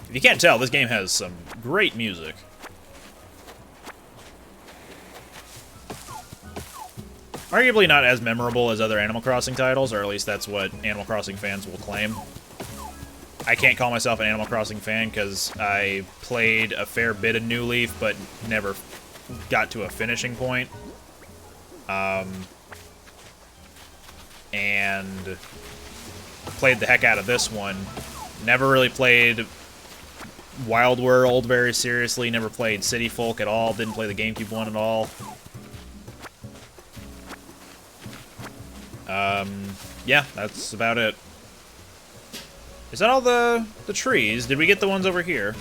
If you can't tell, this game has some great music. Arguably not as memorable as other Animal Crossing titles, or at least that's what Animal Crossing fans will claim. I can't call myself an Animal Crossing fan because I played a fair bit of New Leaf, but never got to a finishing point. And played the heck out of this one. Never really played Wild World very seriously, never played City Folk at all, didn't play the GameCube one at all. Yeah, that's about it. Is that all the trees? Did we get the ones over here?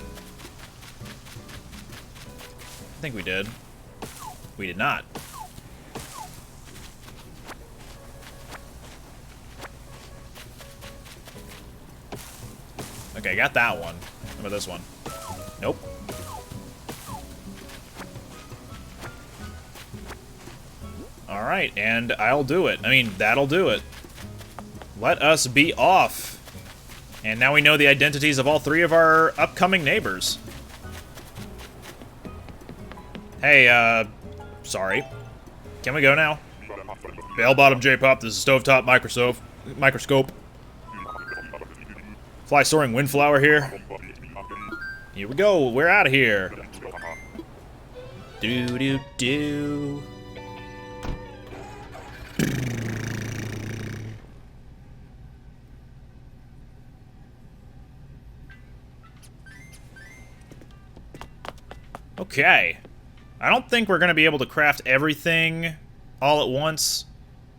I think we did. We did not. Okay, got that one. How about this one? Nope. Alright, and I'll do it. I mean, that'll do it. Let us be off. And now we know the identities of all 3 of our upcoming neighbors. Hey, sorry. Can we go now? Bell-bottom J-pop, this is Stovetop Microscope. Fly soaring windflower here. Here we go, we're out of here. Do-do-do. Okay. I don't think we're going to be able to craft everything all at once.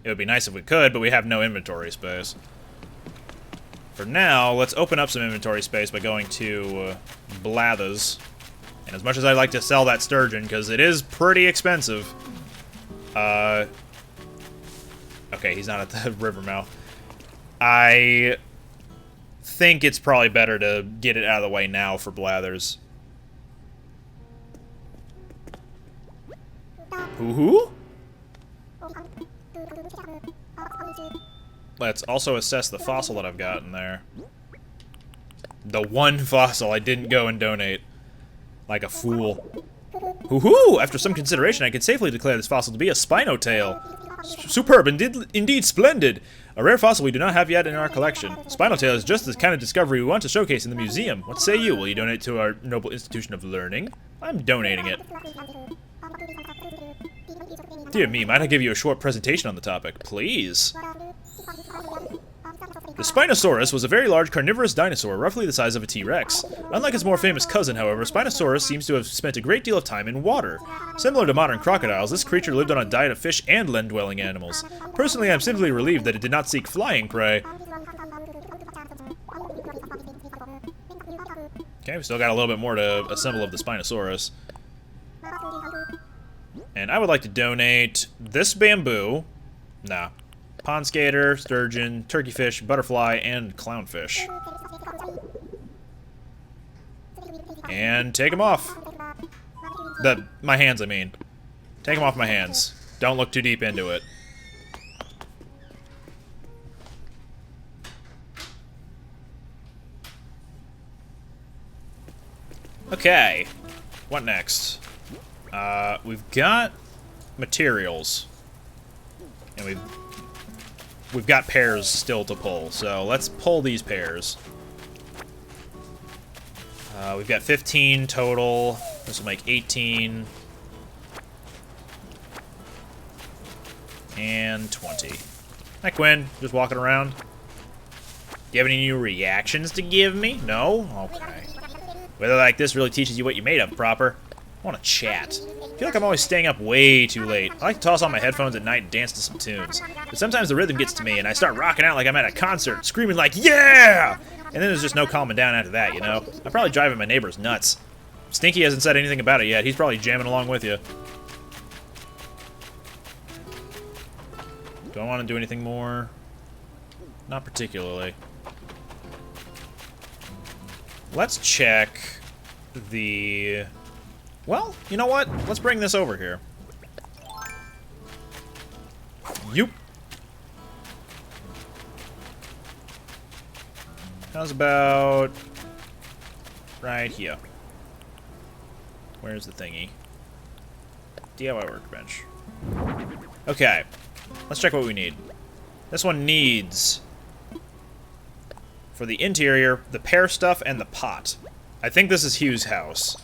It would be nice if we could, but we have no inventory space. For now, let's open up some inventory space by going to Blathers. And as much as I'd like to sell that sturgeon, because it is pretty expensive. Okay, he's not at the river mouth. I think it's probably better to get it out of the way now for Blathers. Who? Let's also assess the fossil that I've got in there. The one fossil I didn't go and donate. Like a fool. Hoo-hoo! After some consideration, I can safely declare this fossil to be a Spinotail. Superb, indeed splendid! A rare fossil we do not have yet in our collection. Spinotail is just the kind of discovery we want to showcase in the museum. What say you? Will you donate to our noble institution of learning? I'm donating it. Dear me, might I give you a short presentation on the topic? Please. The Spinosaurus was a very large carnivorous dinosaur, roughly the size of a T-Rex. Unlike its more famous cousin, however, Spinosaurus seems to have spent a great deal of time in water. Similar to modern crocodiles, this creature lived on a diet of fish and land-dwelling animals. Personally, I'm simply relieved that it did not seek flying prey. Okay, we still got a little bit more to assemble of the Spinosaurus. And I would like to donate this bamboo. Nah. Pond skater, sturgeon, turkeyfish, butterfly, and clownfish. And take them off. My hands, I mean. Take them off my hands. Don't look too deep into it. Okay. What next? We've got materials. And we've got pears still to pull. So let's pull these pears. We've got 15 total. This will make 18. And 20. Hi, Quinn. Just walking around. Do you have any new reactions to give me? No? Okay. Weather like this really teaches you what you're made of, proper. I want to chat. I feel like I'm always staying up way too late. I like to toss on my headphones at night and dance to some tunes. But sometimes the rhythm gets to me and I start rocking out like I'm at a concert, screaming like, yeah! And then there's just no calming down after that, you know? I'm probably driving my neighbors nuts. Stinky hasn't said anything about it yet. He's probably jamming along with you. Do I want to do anything more? Not particularly. Let's check the... Well, you know what? Let's bring this over here. Yoop. How's about... right here? Where's the thingy? DIY workbench. Okay. Let's check what we need. This one needs... for the interior, the pear stuff and the pot. I think this is Hugh's house.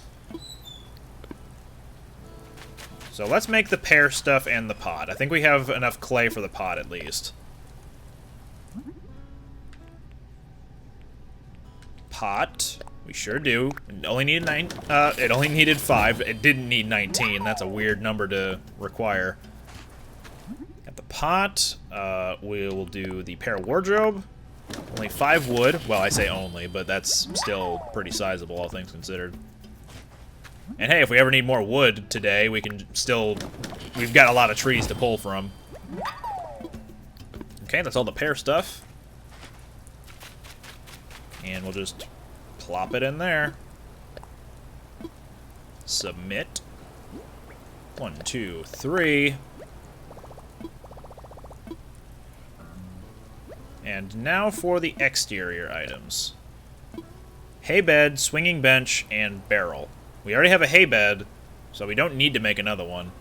So let's make the pear stuff and the pot. I think we have enough clay for the pot at least. Pot. We sure do. It only needed it only needed 5. It didn't need 19. That's a weird number to require. Got the pot. We will do the pear wardrobe. Only 5 wood. Well, I say only, but that's still pretty sizable, all things considered. And hey, if we ever need more wood today, we can still... we've got a lot of trees to pull from. Okay, that's all the pear stuff. And we'll just plop it in there. Submit. 1, 2, 3. And now for the exterior items. Hay bed, swinging bench, and barrel. We already have a hay bed, so we don't need to make another one.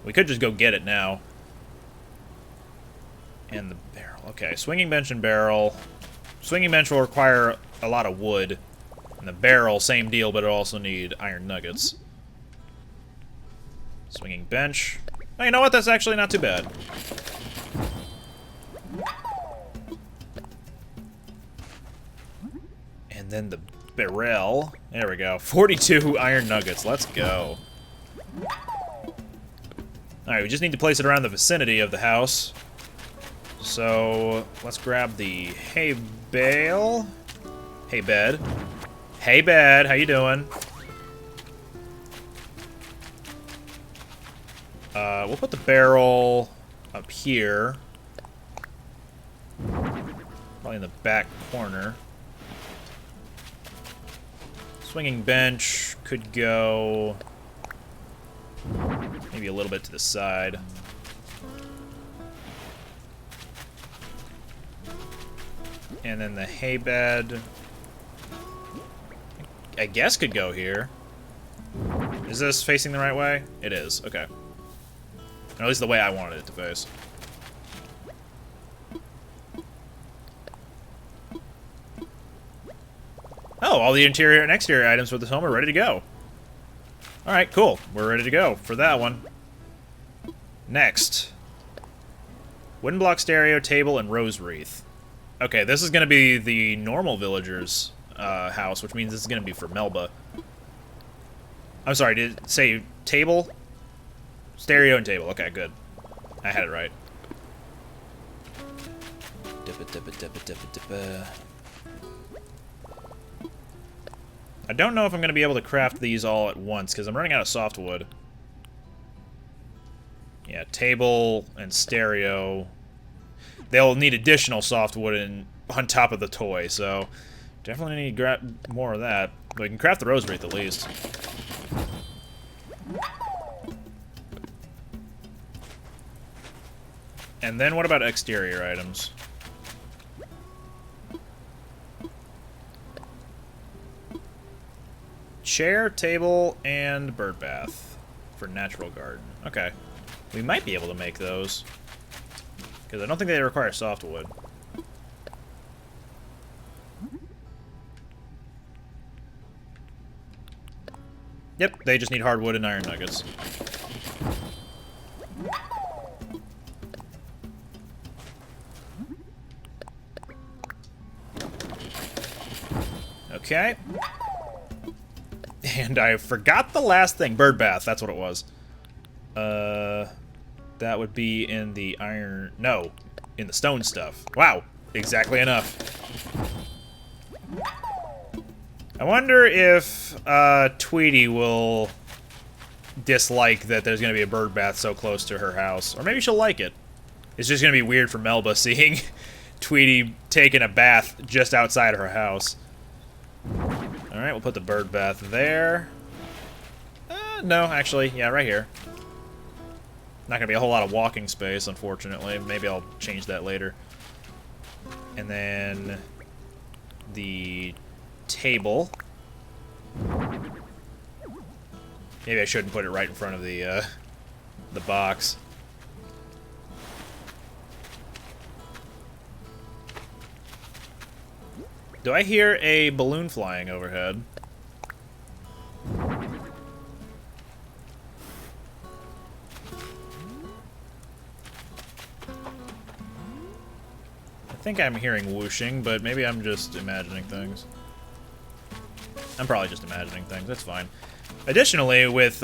We could just go get it now. And the barrel. Okay, swinging bench and barrel. Swinging bench will require a lot of wood. And the barrel, same deal, but it'll also need iron nuggets. Swinging bench. Oh, you know what? That's actually not too bad. And then the barrel. There we go. 42 iron nuggets. Let's go. Alright, we just need to place it around the vicinity of the house. So, let's grab the hay bale. Hay bed. Hey, bed. How you doing? We'll put the barrel up here. Probably in the back corner. Swinging bench could go maybe a little bit to the side. And then the hay bed, I guess, could go here. Is this facing the right way? It is. Okay. Or at least the way I wanted it to face. Oh, all the interior and exterior items for this home are ready to go. Alright, cool. We're ready to go for that one. Next. Wooden block stereo, table, and rose wreath. Okay, this is going to be the normal villager's house, which means this is going to be for Melba. I'm sorry, did it say table? Stereo and table. Okay, good. I had it right. I don't know if I'm going to be able to craft these all at once, because I'm running out of softwood. Yeah, table and stereo. They'll need additional softwood on top of the toy, so definitely need to grab more of that. But we can craft the rose wreath at least. And then what about exterior items? chair, table, and bird bath for natural garden. Okay. We might be able to make those. Because I don't think they require softwood. Yep, they just need hardwood and iron nuggets. Okay. And I forgot the last thing. Bird bath, that's what it was. That would be in the iron... No, in the stone stuff. Wow, exactly enough. I wonder if Tweety will dislike that there's going to be a bird bath so close to her house. Or maybe she'll like it. It's just going to be weird for Melba seeing Tweety taking a bath just outside her house. Alright, we'll put the bird bath there. No, actually, yeah, right here. Not going to be a whole lot of walking space, unfortunately. Maybe I'll change that later. And then the table. Maybe I shouldn't put it right in front of the box. Do I hear a balloon flying overhead? I think I'm hearing whooshing, but maybe I'm just imagining things. I'm probably just imagining things. That's fine. Additionally, with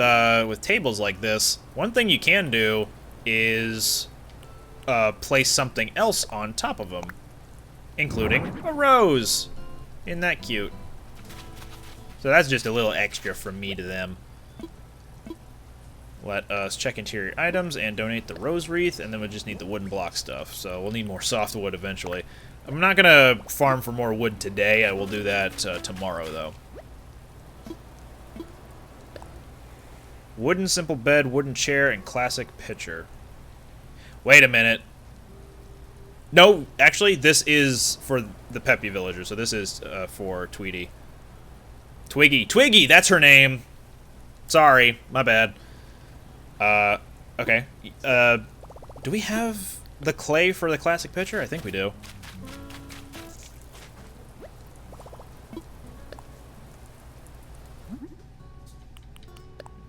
tables like this, one thing you can do is place something else on top of them, including a rose. Isn't that cute? So that's just a little extra from me to them. Let us check interior items and donate the rose wreath, and then we'll just need the wooden block stuff. So we'll need more softwood eventually. I'm not gonna farm for more wood today. I will do that tomorrow, though. Wooden simple bed, wooden chair, and classic pitcher. Wait a minute. No, actually, this is for the Peppy villager, so this is for Tweety. Twiggy, that's her name. Sorry, my bad. Okay. Do we have the clay for the classic pitcher? I think we do.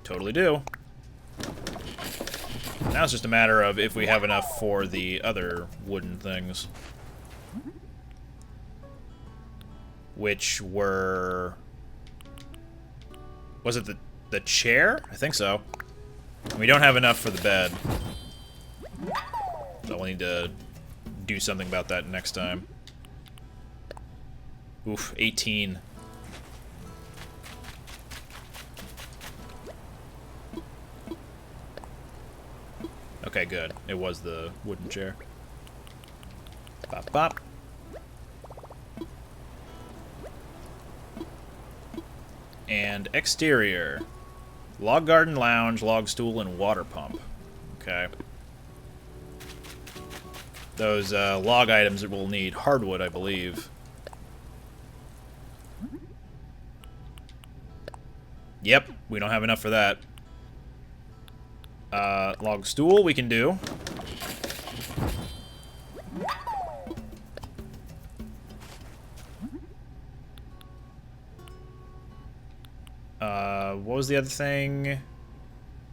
Totally do. Now it's just a matter of if we have enough for the other wooden things. Which were... Was it the chair? I think so. We don't have enough for the bed. So we'll need to do something about that next time. Oof, 18. Okay, good. It was the wooden chair. Bop, bop. And exterior. Log garden lounge, log stool, and water pump. Okay. Those log items that we'll need. Hardwood, I believe. Yep, we don't have enough for that. Log stool we can do. What was the other thing?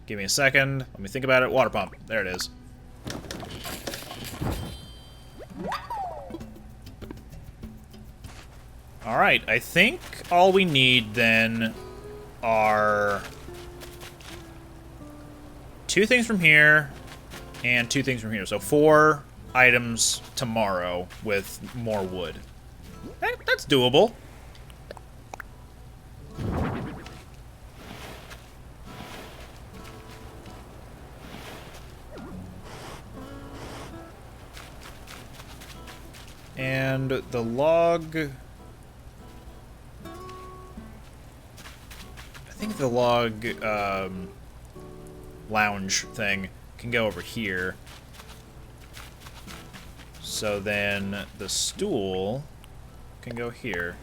Give me a second. Let me think about it. Water pump. There it is. Alright, I think all we need then are 2 things from here and 2 things from here. So 4 items tomorrow with more wood. That's doable. And the log... I think the log lounge thing can go over here. So then the stool can go here.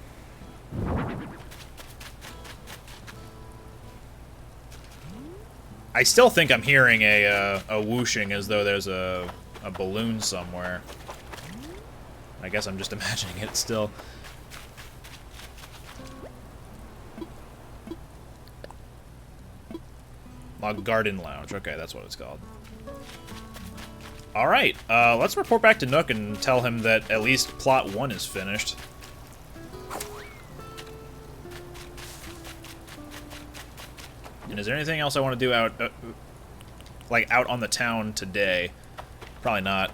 I still think I'm hearing a whooshing as though there's a balloon somewhere. I guess I'm just imagining it still. Log Garden Lounge. Okay, that's what it's called. Alright, let's report back to Nook and tell him that at least plot 1 is finished. And is there anything else I want to do out, like, out on the town today? Probably not.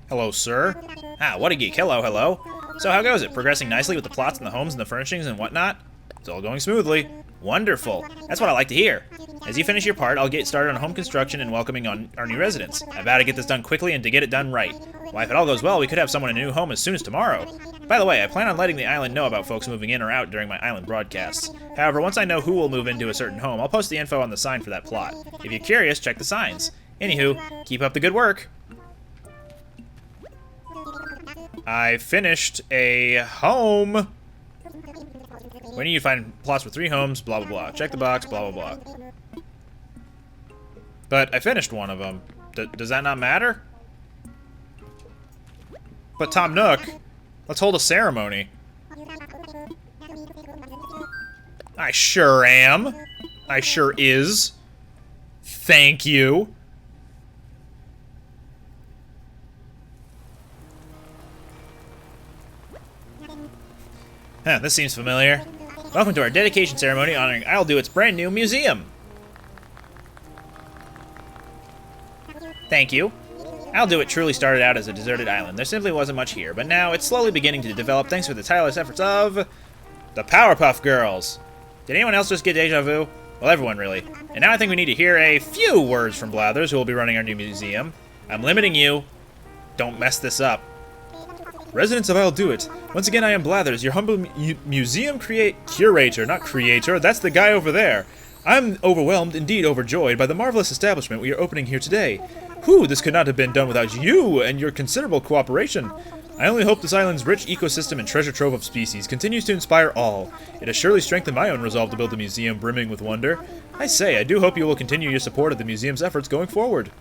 Hello, sir. Ah, what a geek. Hello, hello. So how goes it? Progressing nicely with the plots and the homes and the furnishings and whatnot? It's all going smoothly. Wonderful. That's what I like to hear. As you finish your part, I'll get started on home construction and welcoming on our new residents. I've got to get this done quickly and to get it done right. Why, if it all goes well, we could have someone in a new home as soon as tomorrow. By the way, I plan on letting the island know about folks moving in or out during my island broadcasts. However, once I know who will move into a certain home, I'll post the info on the sign for that plot. If you're curious, check the signs. Anywho, keep up the good work. I finished a home. When you find plots for 3 homes, blah, blah, blah. Check the box, blah, blah, blah. But I finished one of them. Does that not matter? But Tom Nook, let's hold a ceremony. I sure am. I sure is. Thank you. Huh, this seems familiar. Welcome to our dedication ceremony honoring I'll Do It's brand new museum. Thank you. I'll Do It truly started out as a deserted island. There simply wasn't much here, but now it's slowly beginning to develop thanks to the tireless efforts of the Powerpuff Girls. Did anyone else just get deja vu? Well, everyone really. And now I think we need to hear a few words from Blathers, who will be running our new museum. I'm limiting you. Don't mess this up. Residents of I'll Do It. Once again, I am Blathers, your humble museum curator, not creator. That's the guy over there. I'm overwhelmed, indeed overjoyed, by the marvelous establishment we are opening here today. Whew, this could not have been done without you and your considerable cooperation. I only hope this island's rich ecosystem and treasure trove of species continues to inspire all. It has surely strengthened my own resolve to build a museum brimming with wonder. I say, I do hope you will continue your support of the museum's efforts going forward.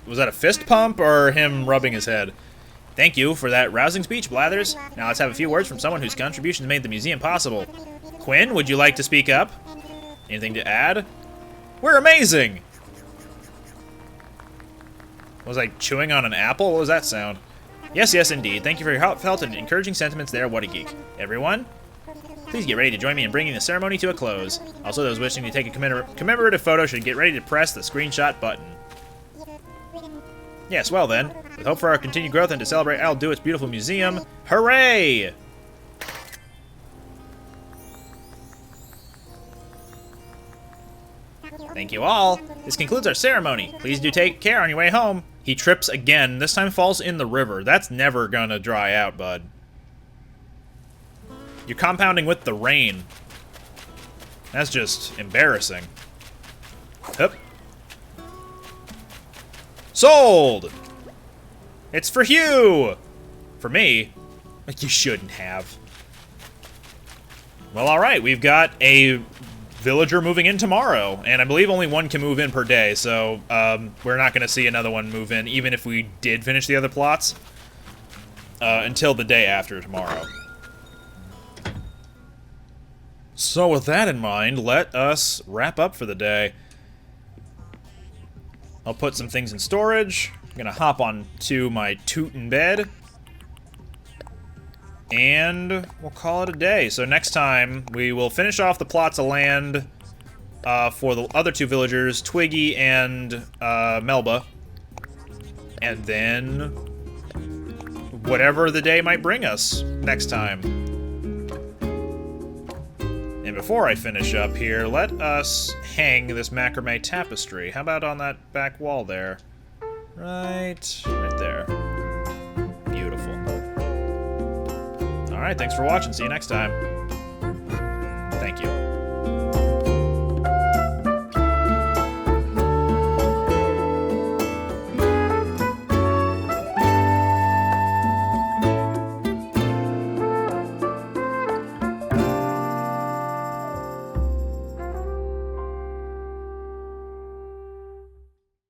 Was that a fist pump or him rubbing his head? Thank you for that rousing speech, Blathers. Now let's have a few words from someone whose contributions made the museum possible. Quinn, would you like to speak up? Anything to add? We're amazing! Was I chewing on an apple? What was that sound? Yes, yes, indeed. Thank you for your heartfelt and encouraging sentiments there, What a Geek. Everyone, please get ready to join me in bringing the ceremony to a close. Also, those wishing to take a commemorative photo should get ready to press the screenshot button. Yes, well then, with hope for our continued growth and to celebrate I'll Do It's beautiful museum, hooray! Thank you all. This concludes our ceremony. Please do take care on your way home. He trips again, this time falls in the river. That's never gonna dry out, bud. You're compounding with the rain. That's just embarrassing. Hup. Sold! It's for Hugh! For me? Like, you shouldn't have. Well, alright, we've got a villager moving in tomorrow, and I believe only one can move in per day, so we're not going to see another one move in, even if we did finish the other plots, until the day after tomorrow. So with that in mind, let us wrap up for the day. I'll put some things in storage. I'm gonna hop on to my tootin' bed. And we'll call it a day. So next time, we will finish off the plots of land for the other 2 villagers, Twiggy and Melba. And then whatever the day might bring us next time. And before I finish up here, let us hang this macrame tapestry. How about on that back wall there? Right there. Beautiful. Alright, thanks for watching. See you next time.